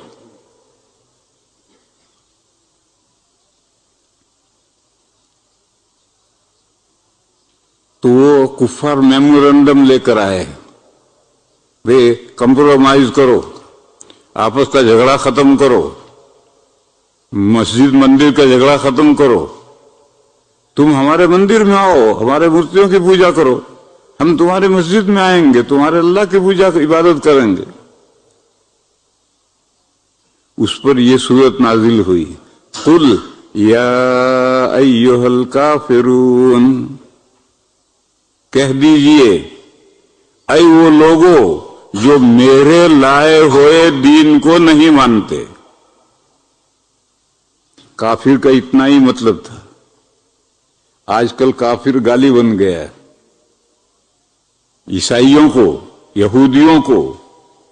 تو وہ کفار میمورنڈم لے کر آئے، بھئی کمپرومائز کرو، آپس کا جھگڑا ختم کرو، مسجد مندر کا جھگڑا ختم کرو، تم ہمارے مندر میں آؤ، ہمارے مورتیوں کی پوجا کرو، ہم تمہارے مسجد میں آئیں گے، تمہارے اللہ کی پوجا عبادت کریں گے۔ اس پر یہ سورت نازل ہوئی، قل یا ایھا الکافرون، کہہ دیجئے اے وہ لوگوں جو میرے لائے ہوئے دین کو نہیں مانتے۔ کافر کا اتنا ہی مطلب تھا، آج کل کافر گالی بن گیا ہے۔ عیسائیوں کو، یہودیوں کو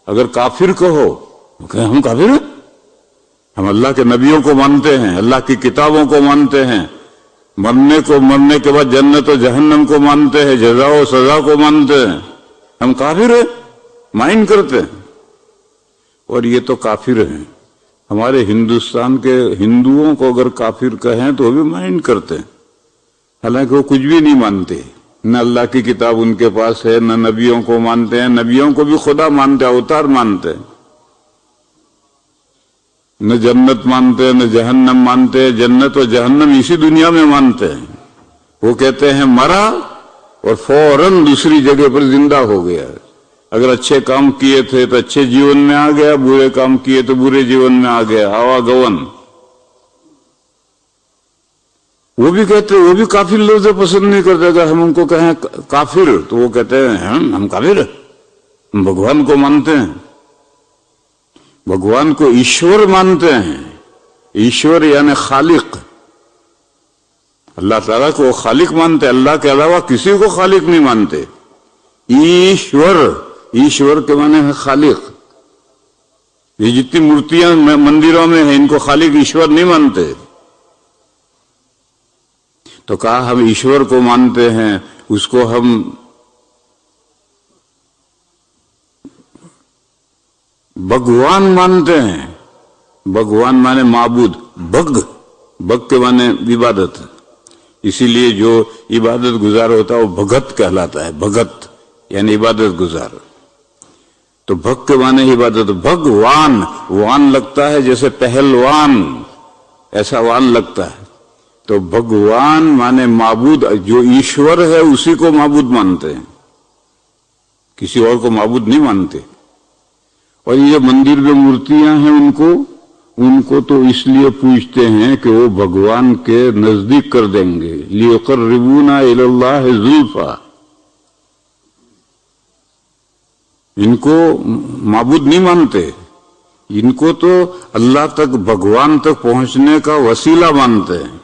اگر کافر کہو، کہ ہم کافر ہیں، ہم اللہ کے نبیوں کو مانتے ہیں، اللہ کی کتابوں کو مانتے ہیں، مرنے کے بعد جنت و جہنم کو مانتے ہیں، جزا و سزا کو مانتے ہیں، ہم کافر ہیں، مائنڈ کرتے ہیں۔ اور یہ تو کافر ہیں، ہمارے ہندوستان کے ہندوؤں کو اگر کافر کہیں تو وہ بھی مائنڈ کرتے ہیں، حالانکہ وہ کچھ بھی نہیں مانتے، نہ اللہ کی کتاب ان کے پاس ہے، نہ نبیوں کو مانتے ہیں، نبیوں کو بھی خدا مانتے ہیں، اوتار مانتے ہیں، نہ جنت مانتے نہ جہنم مانتے، جنت و جہنم اسی دنیا میں مانتے ہیں۔ وہ کہتے ہیں مرا اور فوراً دوسری جگہ پر زندہ ہو گیا، اگر اچھے کام کیے تھے تو اچھے جیون میں آ گیا، برے کام کیے تو برے جیون میں آ گیا، آوا گون۔ وہ بھی کہتے، وہ بھی کافر لفظ پسند نہیں کرتے، اگر ہم ان کو کہیں کافر تو وہ کہتے ہیں ہم کافر ہیں، ہم بھگوان کو مانتے ہیں، بھگوان کو ایشور مانتے ہیں۔ ایشور یعنی خالق، اللہ تعالیٰ کو خالق مانتے، اللہ کے علاوہ کسی کو خالق نہیں مانتے۔ ایشور، ایشور کے معنی ہے خالق۔ یہ جتنی مورتیاں مندروں میں ہیں ان کو خالق ایشور نہیں مانتے۔ تو کہا ہم ایشور کو مانتے ہیں، اس کو ہم بھگوان مانتے ہیں۔ بھگوان مانے معبود، بھگ کے مانے عبادت، اسی لیے جو عبادت گزار ہوتا ہے وہ بھگت کہلاتا ہے، بھگت یعنی عبادت گزار۔ تو بھگ کے معنی ہی بات ہے. تو بھگوان، وان لگتا ہے جیسے پہلوان، ایسا وان لگتا ہے. تو بھگوان مانے معبود، جو ایشور ہے اسی کو معبود مانتے ہیں، کسی اور کو معبود نہیں مانتے. اور یہ مندر میں مورتیاں ہیں ان کو تو اس لیے پوجتے ہیں کہ وہ بھگوان کے نزدیک کر دیں گے. لیقربونا الی اللہ زلفا. ان کو معبود نہیں مانتے، ان کو تو اللہ تک، بھگوان تک پہنچنے کا وسیلہ مانتے ہیں،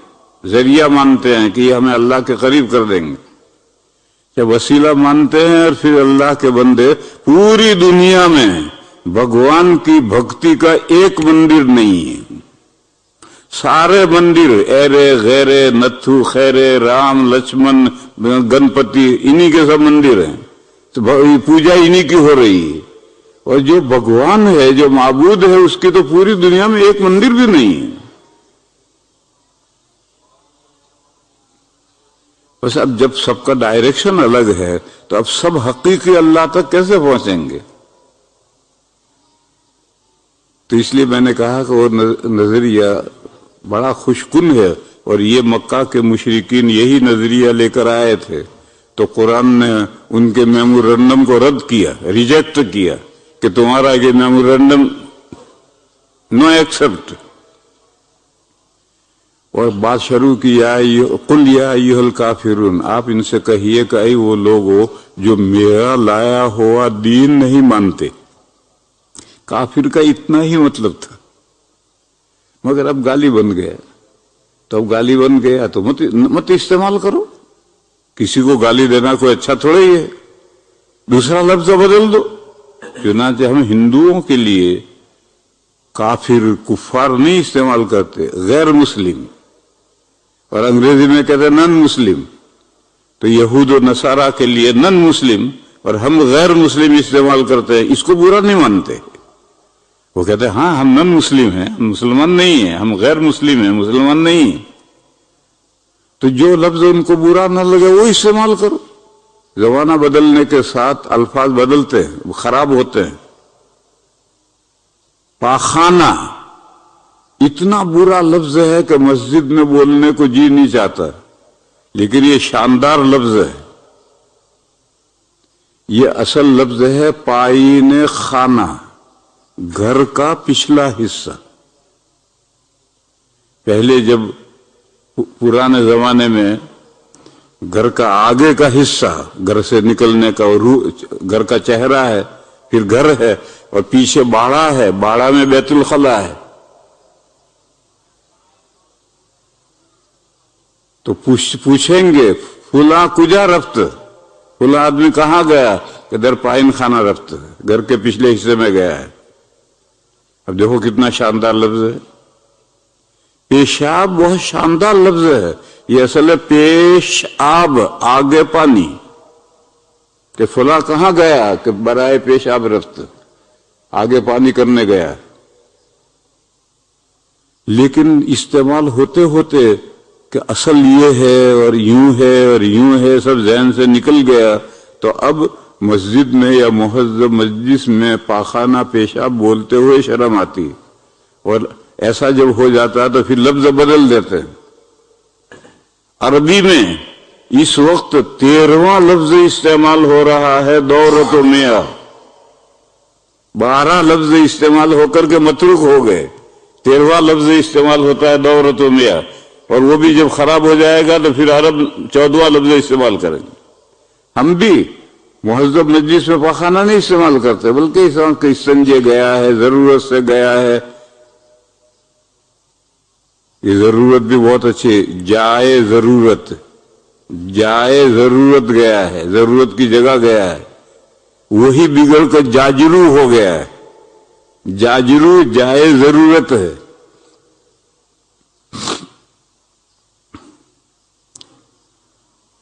ذریعہ مانتے ہیں کہ یہ ہمیں اللہ کے قریب کر دیں گے. جب وسیلہ مانتے ہیں اور پھر اللہ کے بندے پوری دنیا میں بھگوان کی بھکتی کا ایک مندر نہیں ہے. سارے مندر ایرے غیرے نتھو خیرے رام لکشمن گنپتی انہی کے سب مندر ہیں، تو پوجا انہی کی ہو رہی ہے. اور جو بھگوان ہے، جو معبود ہے، اس کی تو پوری دنیا میں ایک مندر بھی نہیں ہے. بس اب جب سب کا ڈائریکشن الگ ہے تو اب سب حقیقی اللہ تک کیسے پہنچیں گے؟ تو اس لیے میں نے کہا کہ وہ نظریہ بڑا خوش کن ہے، اور یہ مکہ کے مشرکین یہی نظریہ لے کر آئے تھے. تو قرآن نے ان کے میمورنڈم کو رد کیا، ریجیکٹ کیا کہ تمہارا یہ میمورنڈم نو ایکسپٹ. اور بات شروع کی، قل یا ایھا الکافرون، آپ ان سے کہیے کہ اے وہ لوگو جو میرا لایا ہوا دین نہیں مانتے. کافر کا اتنا ہی مطلب تھا، مگر اب گالی بن گیا. تو اب گالی بن گیا تو مت استعمال کرو. کسی کو گالی دینا کوئی اچھا تھوڑا ہی ہے، دوسرا لفظ بدل دو. چنانچہ ہم ہندوؤں کے لیے کافر، کفار نہیں استعمال کرتے، غیر مسلم، اور انگریزی میں کہتے ہیں نن مسلم. تو یہود و نصارہ کے لیے نن مسلم، اور ہم غیر مسلم استعمال کرتے ہیں. اس کو برا نہیں مانتے. وہ کہتے ہیں ہاں ہم نن مسلم ہیں، ہم مسلمان نہیں ہیں، ہم غیر مسلم ہیں، مسلمان نہیں ہیں. تو جو لفظ ان کو برا نہ لگے وہ استعمال کرو. زمانہ بدلنے کے ساتھ الفاظ بدلتے ہیں، وہ خراب ہوتے ہیں. پاخانہ اتنا برا لفظ ہے کہ مسجد میں بولنے کو جی نہیں چاہتا، لیکن یہ شاندار لفظ ہے. یہ اصل لفظ ہے پائین خانہ، گھر کا پچھلا حصہ. پہلے جب پرانے زمانے میں گھر کا آگے کا حصہ، گھر سے نکلنے کا، گھر کا چہرہ ہے، پھر گھر ہے، اور پیچھے باڑہ ہے، باڑہ میں بیت الخلا ہے. تو پوچھیں گے فلاں کجا رفت، فلاں آدمی کہاں گیا، کہ در پائن خانہ رفت، گھر کے پچھلے حصے میں گیا ہے. اب دیکھو کتنا شاندار لفظ ہے. پیشاب بہت شاندار لفظ ہے. یہ اصل ہے پیش آب، آگے پانی، کہ فلاں کہاں گیا، کہ برائے پیشاب رفت، آگے پانی کرنے گیا. لیکن استعمال ہوتے ہوتے کہ اصل یہ ہے اور یوں ہے اور یوں ہے سب ذہن سے نکل گیا. تو اب مسجد میں یا مہذب مجلس میں پاخانہ پیشاب بولتے ہوئے شرم آتی. اور ایسا جب ہو جاتا ہے تو پھر لفظ بدل دیتے ہیں. عربی میں اس وقت 13واں لفظ استعمال ہو رہا ہے دورۃ میاہ. 12 لفظ استعمال ہو کر کے متروک ہو گئے، 13واں لفظ استعمال ہوتا ہے دورۃ میاہ. اور وہ بھی جب خراب ہو جائے گا تو پھر عرب 14واں لفظ استعمال کریں گے. ہم بھی مہذب مجلس میں پاخانہ نہیں استعمال کرتے، بلکہ استنجے گیا ہے، ضرورت سے گیا ہے. یہ ضرورت بھی بہت اچھی، جائے ضرورت، جائے ضرورت گیا ہے، ضرورت کی جگہ گیا ہے. وہی بگڑ کر جاجرو ہو گیا ہے. جاجرو جائے ضرورت ہے.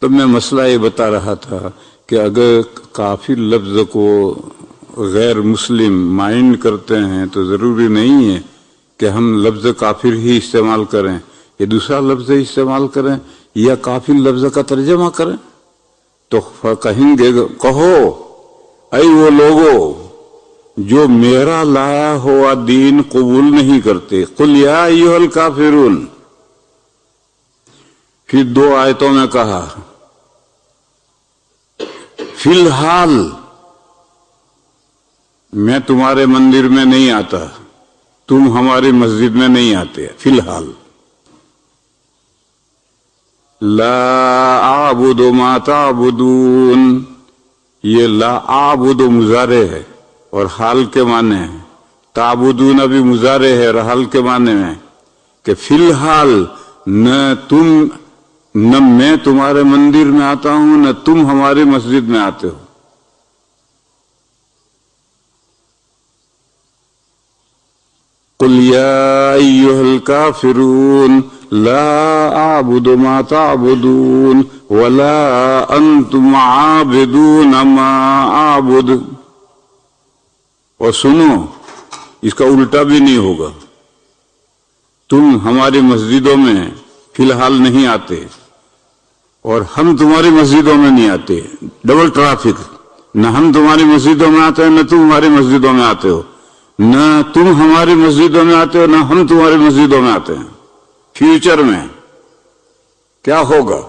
تو میں مسئلہ یہ بتا رہا تھا کہ اگر کافر لفظ کو غیر مسلم مائنڈ کرتے ہیں تو ضروری نہیں ہے کہ ہم لفظ کافر ہی استعمال کریں، یا دوسرا لفظ استعمال کریں، یا کافر لفظ کا ترجمہ کریں. تو کہیں گے کہو اے وہ لوگو جو میرا لایا ہوا دین قبول نہیں کرتے. قل یا ایھا الکافرون. پھر 2 آیتوں میں کہا فی الحال میں تمہارے مندر میں نہیں آتا، تم ہماری مسجد میں نہیں آتے. فی الحال لا اعبد ما تعبدون. یہ لا اعبد مضارع ہے اور حال کے معنی ہے. تعبدون بھی مضارع ہے اور حال کے معنی میں کہ فی الحال نہ میں تمہارے مندر میں آتا ہوں نہ تم ہماری مسجد میں آتے ہو. قل یا ایھا الکافرون لا اعبد ما تعبدون ولا انتم عابدون ما اعبد. اور سنو، اس کا الٹا بھی نہیں ہوگا. تم ہماری مسجدوں میں فی الحال نہیں آتے اور ہم تمہاری مسجدوں میں نہیں آتے. Double traffic. نہ ہم تمہاری مسجدوں میں آتے ہیں نہ تم ہماری مسجدوں میں آتے ہو. نہ تم ہماری مسجدوں میں آتے ہو نہ ہم تمہاری مسجدوں میں آتے ہیں. فیوچر میں کیا ہوگا؟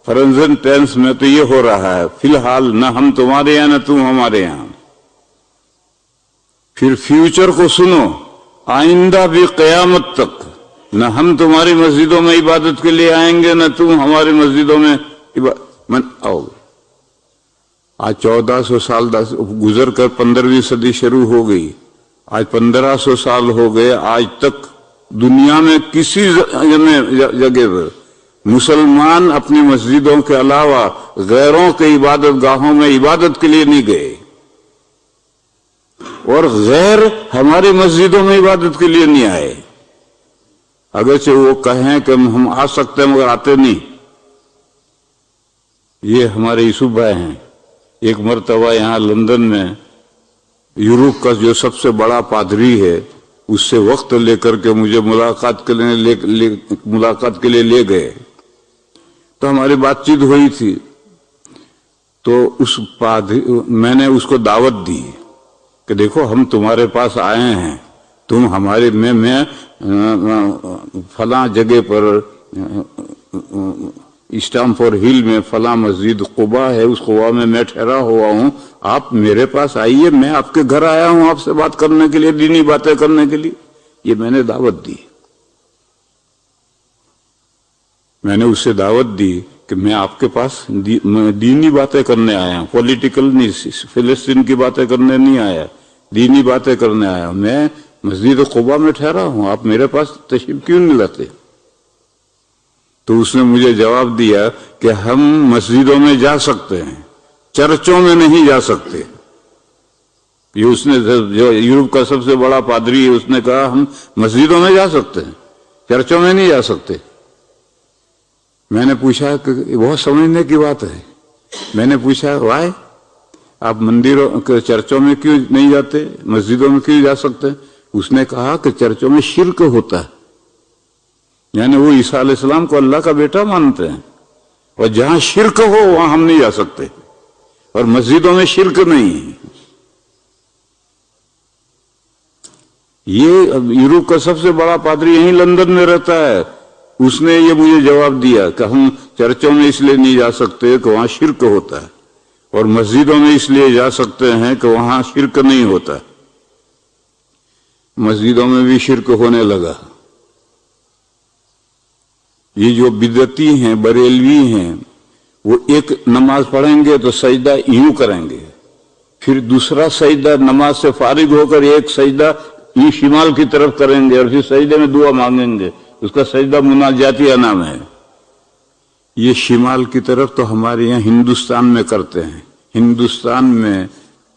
پریزنٹ ٹینس میں تو یہ ہو رہا ہے فی الحال نہ ہم تمہارے یہاں نہ تم ہمارے یہاں. پھر فیوچر کو سنو، آئندہ بھی قیامت تک نہ ہم تمہاری مسجدوں میں عبادت کے لیے آئیں گے نہ تم ہماری مسجدوں میں آؤ گے. آج 1400 سال گزر کر 15ویں صدی شروع ہو گئی. آج 1500 سال ہو گئے. آج تک دنیا میں کسی جگہ پر مسلمان اپنی مسجدوں کے علاوہ غیروں کے عبادت گاہوں میں عبادت کے لیے نہیں گئے اور غیر ہماری مسجدوں میں عبادت کے لیے نہیں آئے. اگرچہ وہ کہیں کہ ہم آ سکتے ہیں مگر آتے نہیں. یہ ہمارے یوسف بھائی ہیں. ایک مرتبہ یہاں لندن میں یورپ کا جو سب سے بڑا پادری ہے اس سے وقت لے کر کے مجھے ملاقات کے لیے لے گئے. تو ہماری بات چیت ہوئی تھی. تو اس میں نے اس کو دعوت دی کہ دیکھو ہم تمہارے پاس آئے ہیں، تم ہمارے میں فلاں جگہ پر اسٹامفورڈ ہل میں فلاں مسجد قبا ہے، اس قبا میں ٹھہرا ہوا ہوں، آپ میرے پاس آئیے، میں آپ کے گھر آیا ہوں آپ سے بات کرنے کے لیے، دینی باتیں کرنے کے لیے. یہ میں نے دعوت دی. میں نے اس سے دعوت دی کہ میں آپ کے پاس دینی باتیں کرنے آیا ہوں، پولیٹیکل نہیں، فلسطین کی باتیں کرنے نہیں آیا، دینی باتیں کرنے آیا ہوں. میں مسجد قبا میں ٹھہرا ہوں، آپ میرے پاس تشریف کیوں نہیں لاتے؟ تو اس نے مجھے جواب دیا کہ ہم مسجدوں میں جا سکتے ہیں، چرچوں میں نہیں جا سکتے. یہ اس نے جو یورپ کا سب سے بڑا پادری ہے اس نے کہا ہم مسجدوں میں جا سکتے ہیں، چرچوں میں نہیں جا سکتے. میں نے پوچھا کہ بہت سمجھنے کی بات ہے. میں نے پوچھا وائے آپ مندروں چرچوں میں کیوں نہیں جاتے، مسجدوں میں کیوں جا سکتے؟ اس نے کہا کہ چرچوں میں شرک ہوتا ہے، یعنی وہ عیسیٰ علیہ السلام کو اللہ کا بیٹا مانتے ہیں اور جہاں شرک ہو وہاں ہم نہیں جا سکتے، اور مسجدوں میں شرک نہیں ہے. یہ یورپ کا سب سے بڑا پادری یہیں لندن میں رہتا ہے. اس نے یہ مجھے جواب دیا کہ ہم چرچوں میں اس لیے نہیں جا سکتے کہ وہاں شرک ہوتا ہے، اور مسجدوں میں اس لیے جا سکتے ہیں کہ وہاں شرک نہیں ہوتا. مسجدوں میں بھی شرک ہونے لگا. یہ جو بدعتی ہیں، بریلوی ہیں، وہ ایک نماز پڑھیں گے تو سجدہ یوں کریں گے، پھر دوسرا سجدہ نماز سے فارغ ہو کر ایک سجدہ یوں شمال کی طرف کریں گے اور پھر سجدے میں دعا مانگیں گے. اس کا سجدہ مناجاتیہ نام ہے. یہ شمال کی طرف تو ہمارے یہاں ہندوستان میں کرتے ہیں. ہندوستان میں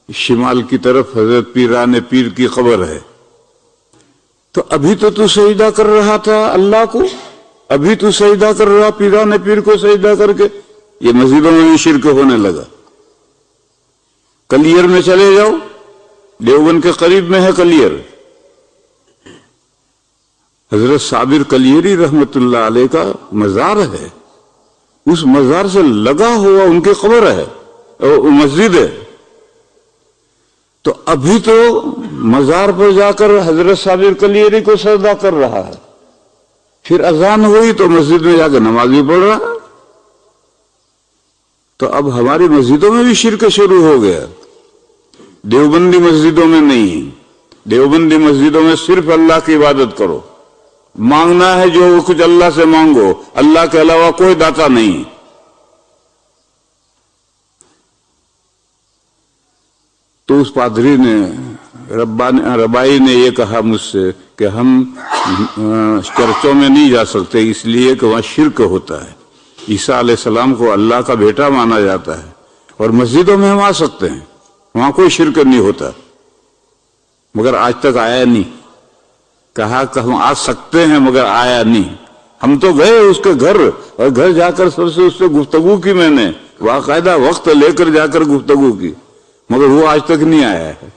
شمال کی طرف حضرت پیران پیر کی قبر ہے. تو ابھی تو سجدہ کر رہا تھا اللہ کو، ابھی تو سجدہ کر رہا پیران پیر کو سجدہ کر کے. یہ مسجدوں میں بھی شرک ہونے لگا. کلیر میں چلے جاؤ، دیوبند کے قریب میں ہے کلیر. حضرت صابر کلیری رحمت اللہ علیہ کا مزار ہے. اس مزار سے لگا ہوا ان کی قبر ہے، مسجد ہے. تو ابھی تو مزار پر جا کر حضرت صابر کلیری کو سجدہ کر رہا ہے، پھر اذان ہوئی تو مسجد میں جا کے نماز بھی پڑھ رہا ہے۔ تو اب ہماری مسجدوں میں بھی شرک شروع ہو گیا، دیوبندی مسجدوں میں نہیں، دیوبندی مسجدوں میں صرف اللہ کی عبادت کرو، مانگنا ہے جو کچھ اللہ سے مانگو، اللہ کے علاوہ کوئی داتا نہیں۔ تو اس پادری نے ربائی نے یہ کہا مجھ سے کہ ہم چرچوں میں نہیں جا سکتے، اس لیے کہ وہاں شرک ہوتا ہے، عیسیٰ علیہ السلام کو اللہ کا بیٹا مانا جاتا ہے، اور مسجدوں میں ہم آ سکتے ہیں، وہاں کوئی شرک نہیں ہوتا، مگر آج تک آیا نہیں۔ کہا کہ ہم آ سکتے ہیں مگر آیا نہیں۔ ہم تو گئے اس کے گھر، اور گھر جا کر سب سے اس سے گفتگو کی، میں نے باقاعدہ وقت لے کر جا کر گفتگو کی، مگر وہ آج تک نہیں آیا ہے۔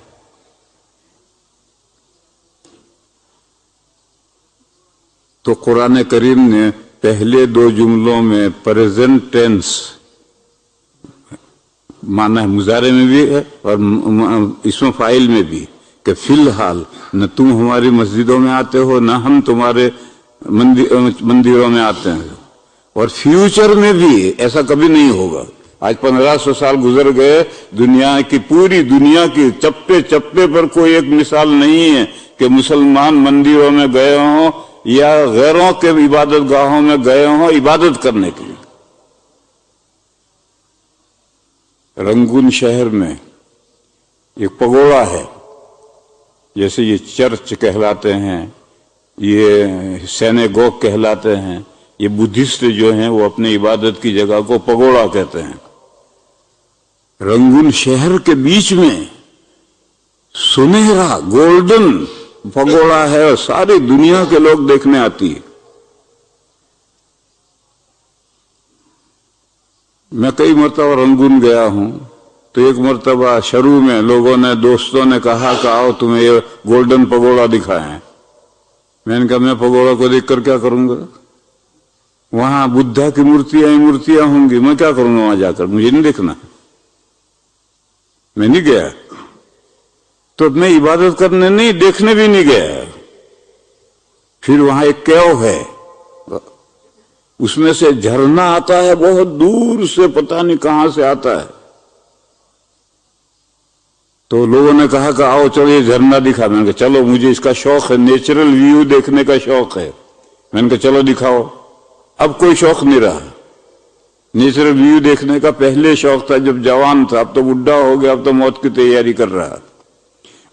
تو قرآن کریم نے پہلے دو جملوں میں پریزنٹ ٹینس مانا ہے، مضارع میں بھی ہے اور اسم فاعل میں بھی، کہ فی الحال نہ تم ہماری مسجدوں میں آتے ہو نہ ہم تمہارے مندروں میں آتے ہیں، اور فیوچر میں بھی ایسا کبھی نہیں ہوگا۔ آج 1500 سال گزر گئے، دنیا کی پوری دنیا کی چپے چپے پر کوئی ایک مثال نہیں ہے کہ مسلمان مندروں میں گئے ہوں یا غیروں کے عبادت گاہوں میں گئے ہوں عبادت کرنے کے لیے۔ رنگون شہر میں ایک پگوڑا ہے، جیسے یہ چرچ کہلاتے ہیں، یہ سینیگوگ کہلاتے ہیں، یہ بدھسٹ جو ہیں وہ اپنی عبادت کی جگہ کو پگوڑا کہتے ہیں۔ رنگون شہر کے بیچ میں سنہرا گولڈن پگوڑا ہے، اور ساری دنیا کے لوگ دیکھنے آتی ہے۔ میں کئی مرتبہ رنگون گیا ہوں، تو ایک مرتبہ شروع میں لوگوں نے، دوستوں نے کہا کہ آؤ تمہیں یہ گولڈن پگوڑا دکھائیں۔ میں نے کہا میں پگوڑا کو دیکھ کر کیا کروں گا؟ وہاں بدھا کی مورتیاں ہوں گی، میں کیا کروں گا وہاں جا کر؟ مجھے نہیں دیکھنا، میں نہیں گیا۔ تو میں عبادت کرنے نہیں، دیکھنے بھی نہیں گیا۔ پھر وہاں ایک کیو ہے، اس میں سے جھرنا آتا ہے، بہت دور سے، پتہ نہیں کہاں سے آتا ہے۔ تو لوگوں نے کہا کہ آؤ چلو یہ جھرنا دکھا۔ میں نے کہا چلو، مجھے اس کا شوق ہے، نیچرل ویو دیکھنے کا شوق ہے۔ میں نے کہا چلو دکھاؤ۔ اب کوئی شوق نہیں رہا نیچرل ویو دیکھنے کا۔ پہلے شوق تھا جب جوان تھا، اب تو بڈھا ہو گیا، اب تو موت کی تیاری کر رہا،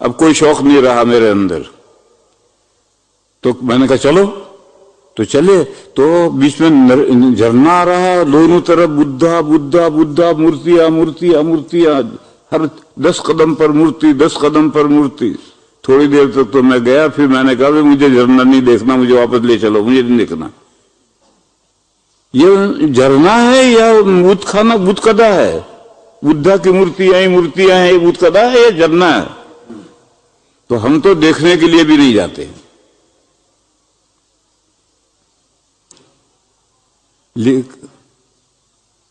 اب کوئی شوق نہیں رہا میرے اندر۔ تو میں نے کہا چلو، تو چلے۔ تو بیچ میں جھرنا آ رہا ہے، دونوں طرف بدھا بدھا بدھا، مورتیاں مورتیاں مورتیاں، ہر 10 قدم پر مورتی، 10 قدم پر مورتی۔ تھوڑی دیر تک تو میں گیا، پھر میں نے کہا کہ مجھے جھرنا نہیں دیکھنا، مجھے واپس لے چلو، مجھے نہیں دیکھنا۔ یہ جھرنا ہے یا بت خانہ، بت کدا ہے؟ بدھا کی مورتیاں ہیں، یہ بت کدا ہے یا جھرنا ہے؟ تو ہم تو دیکھنے کے لیے بھی نہیں جاتے۔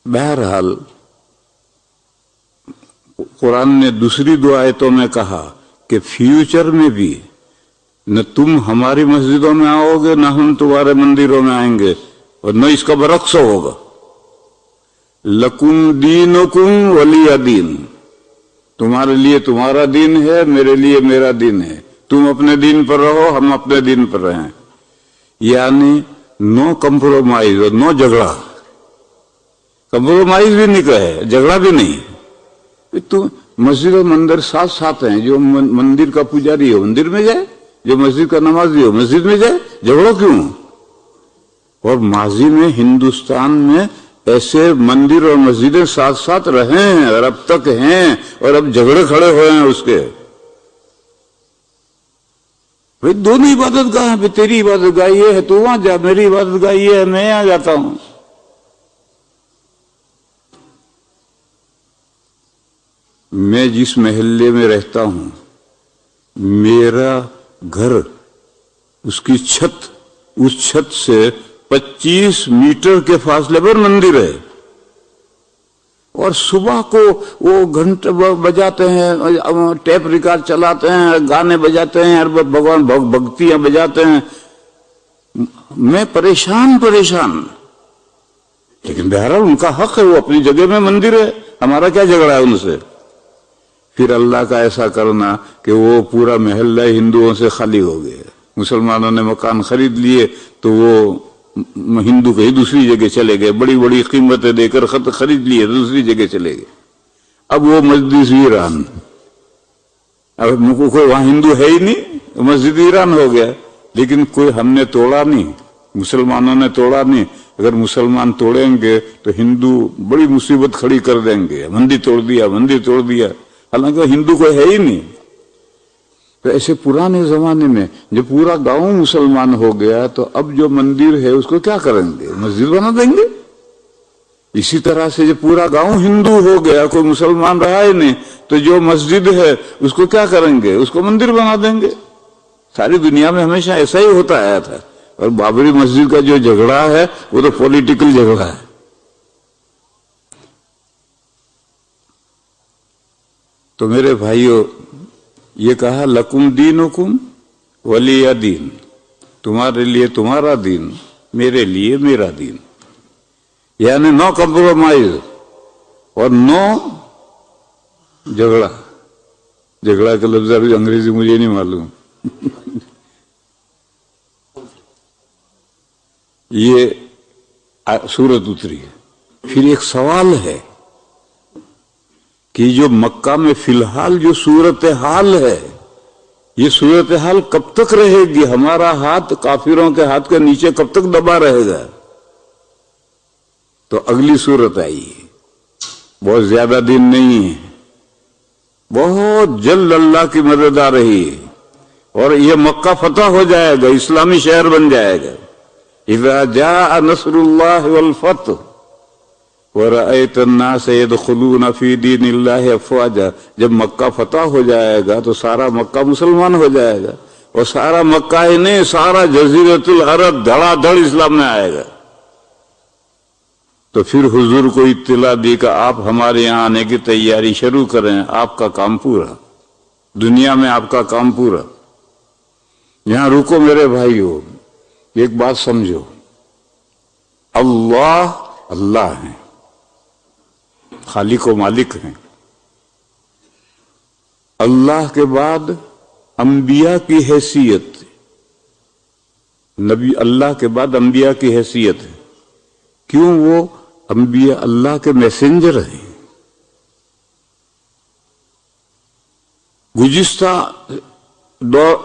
بہرحال قرآن نے دوسری دو آیتوں میں کہا کہ فیوچر میں بھی نہ تم ہماری مسجدوں میں آؤ گے نہ ہم تمہارے مندروں میں آئیں گے، اور نہ اس کا برعکس ہوگا۔ لکم دینکم ولی دین، تمہارے لیے تمہارا دین ہے، میرے لیے میرا دین ہے، تم اپنے دین پر رہو، ہم اپنے دین پر رہیں۔ یعنی نو کمپرومائز اور نو جھگڑا۔ کمپرومائز بھی نہیں کہے، جھگڑا بھی نہیں۔ تو مسجد و مندر ساتھ ساتھ ہیں، جو مندر کا پجاری ہو مندر میں جائے، جو مسجد کا نمازی ہو مسجد میں جائے، جھگڑو کیوں؟ اور ماضی میں ہندوستان میں ایسے مندر اور مسجدیں ساتھ ساتھ رہے ہیں اور اب تک ہیں، اور اب جھگڑے کھڑے ہوئے ہیں اس کے۔ بھائی دونوں عبادت گاہ ہیں، تیری عبادت گاہ یہ ہے تو وہاں جا، میری عبادت گاہ یہ ہے میں یہاں جاتا ہوں۔ میں جس محلے میں رہتا ہوں، میرا گھر، اس کی چھت، اس چھت سے 25 میٹر کے فاصلے پر مندر ہے۔ اور صبح کو وہ گھنٹے بجاتے ہیں، ٹیپ ریکارڈ چلاتے ہیں، گانے بجاتے ہیں، بھگوان بھکتیاں بجاتے ہیں. میں پریشان. لیکن بہرحال ان کا حق ہے، وہ اپنی جگہ میں مندر ہے، ہمارا کیا جھگڑا ہے ان سے. پھر اللہ کا ایسا کرنا کہ وہ پورا محلہ ہندوؤں سے خالی ہو گیا. مسلمانوں نے مکان خرید لیے تو وہ ہندو کہیں دوسری جگہ چلے گئے، بڑی بڑی قیمتیں دے کر خرید لیے، دوسری جگہ چلے گئے. اب وہ مسجد ویران، اب کوئی وہاں ہندو ہے ہی نہیں، مسجد ویران ہو گیا. لیکن کوئی ہم نے توڑا نہیں، مسلمانوں نے توڑا نہیں. اگر مسلمان توڑیں گے تو ہندو بڑی مصیبت کھڑی کر دیں گے، مندر توڑ دیا، حالانکہ ہندو کوئی ہے ہی نہیں. تو ایسے پرانے زمانے میں جب پورا گاؤں مسلمان ہو گیا تو اب جو مندر ہے اس کو کیا کریں گے؟ مسجد بنا دیں گے. اسی طرح سے جب پورا گاؤں ہندو ہو گیا، کوئی مسلمان رہا ہی نہیں، تو جو مسجد ہے اس کو کیا کریں گے؟ اس کو مندر بنا دیں گے. ساری دنیا میں ہمیشہ ایسا ہی ہوتا آیا تھا. اور بابری مسجد کا جو جھگڑا ہے وہ تو پولیٹیکل جھگڑا ہے. تو میرے بھائیوں، یہ کہا لکم دینکم ولی دین، تمہارے لیے تمہارا دین، میرے لیے میرا دین. یعنی نو کمپرومائز اور نو جھگڑا. جھگڑا کا لفظ انگریزی مجھے نہیں معلوم. یہ سورت اتری ہے. پھر ایک سوال ہے کہ جو مکہ میں فی الحال جو صورتحال ہے، یہ صورتحال کب تک رہے گی؟ ہمارا ہاتھ کافروں کے ہاتھ کے نیچے کب تک دبا رہے گا؟ تو اگلی صورت آئی ہے، بہت زیادہ دن نہیں ہے، بہت جلد اللہ کی مدد آ رہی ہے اور یہ مکہ فتح ہو جائے گا، اسلامی شہر بن جائے گا. اذا جاء نصر اللہ والفتح وَرَأَيْتَ النَّاسَ يَدْخُلُونَ فِي دِينِ اللَّهِ أَفْوَاجًا. جب مکہ فتح ہو جائے گا تو سارا مکہ مسلمان ہو جائے گا، اور سارا مکہ ہی نہیں، سارا جزیرۃ العرب دھڑا دھڑ اسلام میں آئے گا. تو پھر حضور کو اطلاع دی کہ آپ ہمارے یہاں آنے کی تیاری شروع کریں، آپ کا کام پورا، دنیا میں آپ کا کام پورا. یہاں رکو میرے بھائیو، ایک بات سمجھو، اللہ ہیں، خالق و مالک ہیں. اللہ کے بعد انبیاء کی حیثیت، نبی اللہ کے بعد انبیاء کی حیثیت ہے. کیوں؟ وہ انبیاء اللہ کے میسنجر ہیں. گزشتہ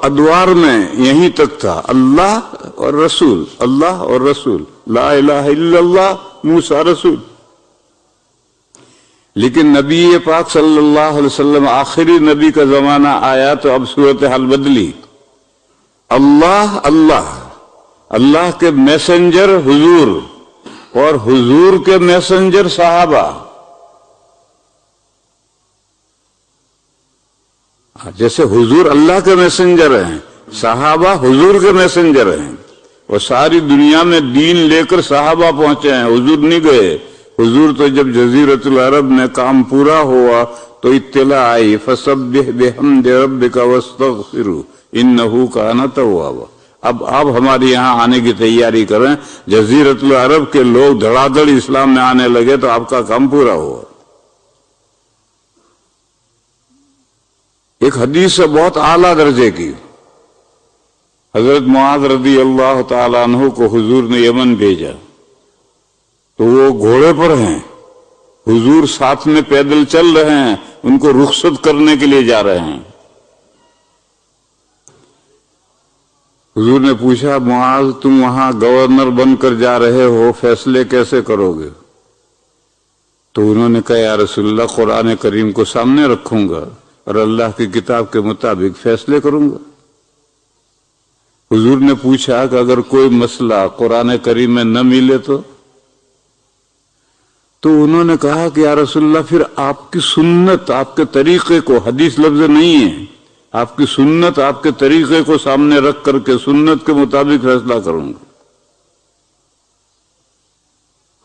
ادوار میں یہیں تک تھا اللہ اور رسول، اللہ اور رسول، لا الہ الا اللہ، موسیٰ رسول. لیکن نبی پاک صلی اللہ علیہ وسلم آخری نبی کا زمانہ آیا تو اب صورتحال بدلی. اللہ کے میسنجر حضور اور حضور کے میسنجر صحابہ. جیسے حضور اللہ کے میسنجر ہیں، صحابہ حضور کے میسنجر ہیں، اور ساری دنیا میں دین لے کر صحابہ پہنچے ہیں، حضور نہیں گئے. حضور تو جب جزیرۃ العرب میں کام پورا ہوا تو اطلاع آئی فسبح بحمد ربک واستغفرہ انہ کان توابا. اب آپ ہمارے یہاں آنے کی تیاری کریں، جزیرۃ العرب کے لوگ دھڑا دھڑ اسلام میں آنے لگے تو آپ کا کام پورا ہوا. ایک حدیث ہے بہت اعلیٰ درجے کی. حضرت معاذ رضی اللہ تعالیٰ عنہ کو حضور نے یمن بھیجا تو وہ گھوڑے پر ہیں، حضور ساتھ میں پیدل چل رہے ہیں، ان کو رخصت کرنے کے لیے جا رہے ہیں. حضور نے پوچھا معاذ تم وہاں گورنر بن کر جا رہے ہو، فیصلے کیسے کرو گے؟ تو انہوں نے کہا یا رسول اللہ قرآن کریم کو سامنے رکھوں گا اور اللہ کی کتاب کے مطابق فیصلے کروں گا. حضور نے پوچھا کہ اگر کوئی مسئلہ قرآن کریم میں نہ ملے تو انہوں نے کہا کہ یا رسول اللہ پھر آپ کی سنت، آپ کے طریقے کو، حدیث لفظ نہیں ہے، آپ کی سنت، آپ کے طریقے کو سامنے رکھ کر کے سنت کے مطابق فیصلہ کروں گا.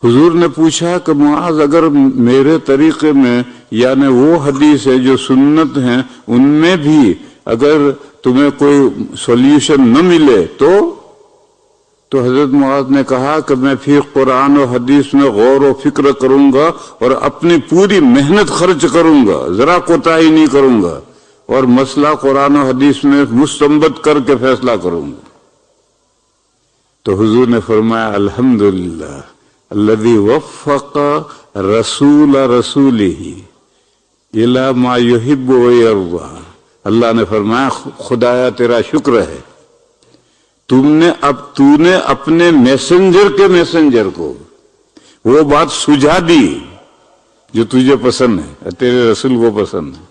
حضور نے پوچھا کہ معاذ اگر میرے طریقے میں یعنی وہ حدیث ہے جو سنت ہیں ان میں بھی اگر تمہیں کوئی سولوشن نہ ملے تو حضرت معاذ نے کہا کہ میں پھر قرآن و حدیث میں غور و فکر کروں گا اور اپنی پوری محنت خرچ کروں گا، ذرا کوتاہی نہیں کروں گا، اور مسئلہ قرآن و حدیث میں مستنبط کر کے فیصلہ کروں گا۔ تو حضور نے فرمایا الحمدللہ الذی وفق رسول رسولہ الی ما یحب و یرضی۔ اللہ نے فرمایا خدایا تیرا شکر ہے، تو نے اپنے میسنجر کو وہ بات سجھا دی جو تجھے پسند ہے، تیرے رسول کو پسند ہے۔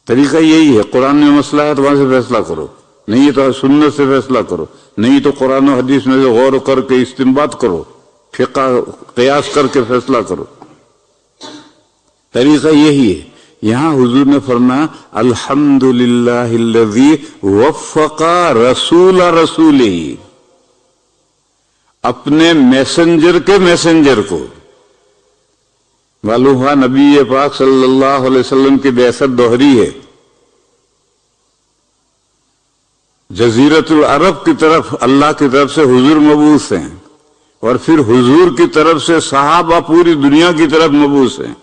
طریقہ یہی ہے، قرآن میں مسئلہ ہے تو وہاں سے فیصلہ کرو، نہیں تو سنت سے فیصلہ کرو، نہیں تو قرآن و حدیث میں سے غور کر کے استنباط کرو، فقہ قیاس کر کے فیصلہ کرو۔ طریقہ یہی ہے۔ یہاں حضور نے فرمایا الحمدللہ الذی وفق رسول رسولہ، اپنے میسنجر کو۔ معلوم ہوا نبی پاک صلی اللہ علیہ وسلم کی بعثت دوہری ہے، جزیرت العرب کی طرف اللہ کی طرف سے حضور مبعوث ہیں، اور پھر حضور کی طرف سے صحابہ پوری دنیا کی طرف مبعوث ہیں۔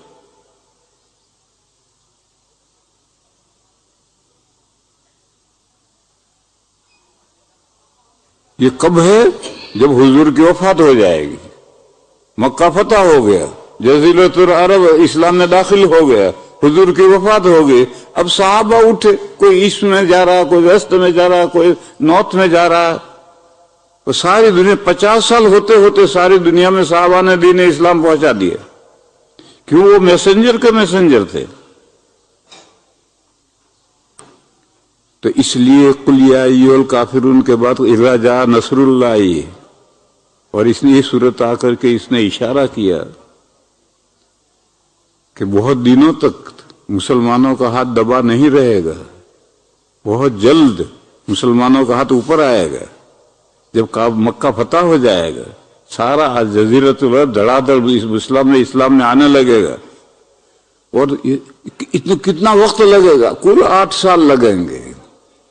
یہ کب ہے؟ جب حضور کی وفات ہو جائے گی، مکہ فتح ہو گیا، جزیرۃ العرب اسلام میں داخل ہو گیا، حضور کی وفات ہو گئی، اب صحابہ اٹھے، کوئی ایسٹ میں جا رہا، کوئی ویسٹ میں جا رہا، کوئی نارتھ میں جا رہا، تو ساری دنیا 50 سال ہوتے ہوتے ساری دنیا میں صحابہ نے دین اسلام پہنچا دیا۔ کیوں؟ وہ میسنجر تھے۔ تو اس لیے قل یا ایھا الکافرون کے بعد اذا جاء نصر اللہ، اور اس نے یہ صورت آ کر کے اس نے اشارہ کیا کہ بہت دنوں تک مسلمانوں کا ہاتھ دبا نہیں رہے گا، بہت جلد مسلمانوں کا ہاتھ اوپر آئے گا، جب مکہ فتح ہو جائے گا، سارا جزیرۃ العرب دھڑا دھڑ اسلام میں آنے لگے گا۔ اور کتنا وقت لگے گا؟ کل 8 سال لگیں گے۔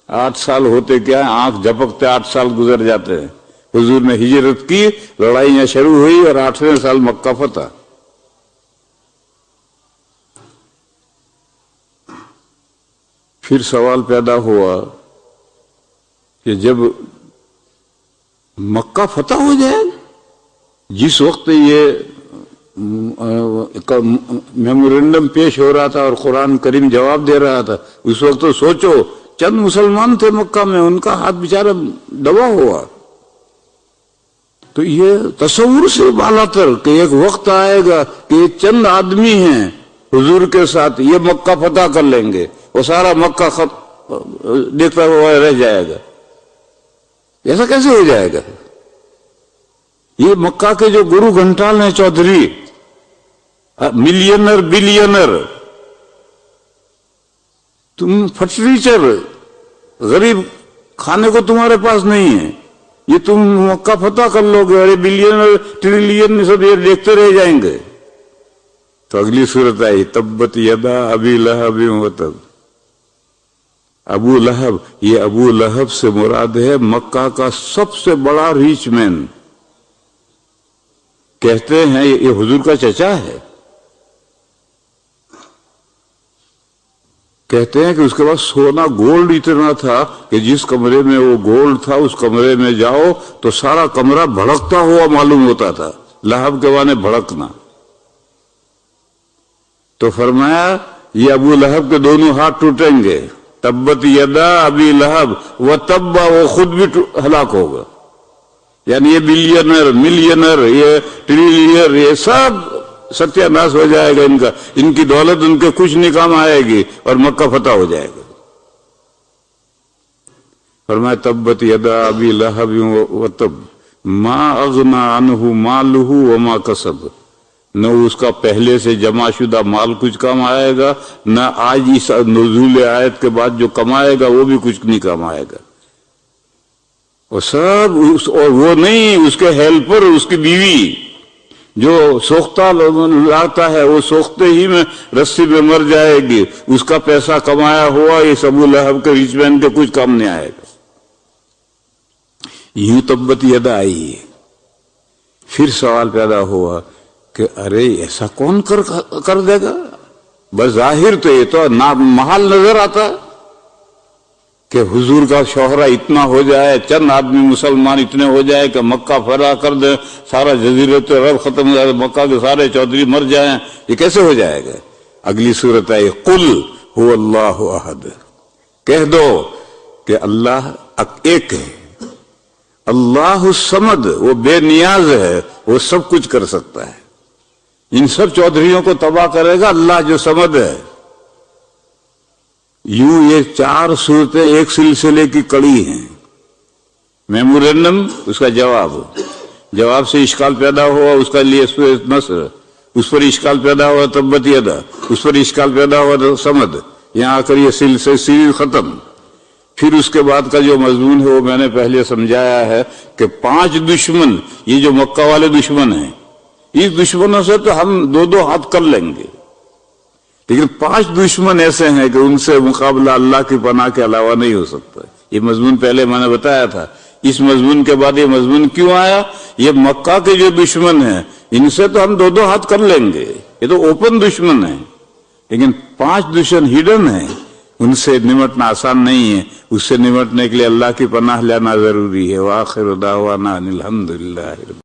8 سال ہوتے کیا ہے، آنکھ جھپکتے 8 سال گزر جاتے ہیں۔ حضور نے ہجرت کی، لڑائیاں شروع ہوئی، اور 8ویں سال مکہ فتح۔ پھر سوال پیدا ہوا کہ جب مکہ فتح ہو جائے، جس وقت یہ میمورنڈم پیش ہو رہا تھا اور قرآن کریم جواب دے رہا تھا، اس وقت تو سوچو چند مسلمان تھے مکہ میں، ان کا ہاتھ بیچارہ دبا ہوا۔ تو یہ تصور سے بالاتر کہ ایک وقت آئے گا کہ یہ چند آدمی ہیں حضور کے ساتھ، یہ مکہ فتح کر لیں گے، وہ سارا مکہ دیکھتا ہوا رہ جائے گا۔ ایسا کیسے ہو جائے گا؟ یہ مکہ کے جو گرو گھنٹال ہیں چودھری، ملینر بلینر، تم فرنیچر غریب کھانے کو تمہارے پاس نہیں ہے، یہ تم مکہ فتح کر لو گے، ارے بلینر ٹریلین سب یہ دیکھتے رہ جائیں گے۔ تو اگلی صورت آئی تبت یدا ابی لہب وتب۔ ابو لہب، یہ ابو لہب سے مراد ہے مکہ کا سب سے بڑا ریچ مین۔ کہتے ہیں یہ حضور کا چچا ہے، کہتے ہیں کہ اس کے پاس سونا گولڈ اتنا تھا کہ جس کمرے میں وہ گولڈ تھا اس کمرے میں جاؤ تو سارا کمرہ بھڑکتا ہوا معلوم ہوتا تھا۔ لہب کے معنی بھڑکنا۔ تو فرمایا یہ ابو لہب کے دونوں ہاتھ ٹوٹیں گے، تبت یدا ابی لہب وتب، وہ خود بھی ہلاک ہوگا۔ یعنی یہ بلینر، ملینر، یہ ٹریلینر، یہ سب ستیہ ناش ہو جائے گا، ان کی دولت ان کے کچھ نہیں کام آئے گی، اور مکہ فتح ہو جائے گا۔ فرمایا تبت یدا ابی لہب وتب ما اغنی عنہ مالہ وما کسب، نہ اس کا پہلے سے جمع شدہ مال کچھ کام آئے گا، نہ آج اس نزول آیت کے بعد جو کمائے گا وہ بھی کچھ نہیں کام آئے گا۔ اور سب اور وہ نہیں، اس کے ہیلپر، اس کی بیوی جو سوختہ لاتا ہے وہ سوختے ہی میں رسی میں مر جائے گی، اس کا پیسہ کمایا ہوا یہ ابو لہب کے ریچ مین کے کچھ کام نہیں آئے گا۔ یوں تبت یدا آئی ہے۔ پھر سوال پیدا ہوا کہ ارے ایسا کون کر دے گا؟ بظاہر تو یہ تو محال نظر آتا کہ حضور کا شوہرہ اتنا ہو جائے، چند آدمی مسلمان اتنے ہو جائے کہ مکہ فتح کر دے، سارا جزیرۃ عرب ختم ہو جائے، مکہ کے سارے چودھری مر جائیں، یہ کیسے ہو جائے گا؟ اگلی صورت ہے قل هو اللہ احد، کہہ دو کہ اللہ ایک ہے، اللہ الصمد، وہ بے نیاز ہے، وہ سب کچھ کر سکتا ہے، ان سب چودھریوں کو تباہ کرے گا اللہ جو صمد ہے۔ یوں یہ چار صورتیں ایک سلسلے کی کڑی ہیں۔ میمورینڈم اس کا جواب سے اشکال پیدا ہوا، اس کا لیے نصر، اس پر اشکال پیدا ہوا تبت یدا، اس پر اشکال پیدا ہوا صمد، یہاں آ کر یہ سلسلہ ختم۔ پھر اس کے بعد کا جو مضمون ہے وہ میں نے پہلے سمجھایا ہے کہ 5 دشمن، یہ جو مکہ والے دشمن ہیں، اس دشمنوں سے تو ہم 2 ہاتھ کر لیں گے، لیکن 5 دشمن ایسے ہیں کہ ان سے مقابلہ اللہ کی پناہ کے علاوہ نہیں ہو سکتا۔ یہ مضمون پہلے میں نے بتایا تھا۔ اس مضمون کے بعد یہ مضمون کیوں آیا؟ یہ مکہ کے جو دشمن ہیں ان سے تو ہم 2 ہاتھ کر لیں گے، یہ تو اوپن دشمن ہیں، لیکن 5 دشمن ہڈن ہیں، ان سے نمٹنا آسان نہیں ہے۔ اس سے نمٹنے کے لیے اللہ کی پناہ لینا ضروری ہے۔ وآخر دعوانا ان الحمدللہ۔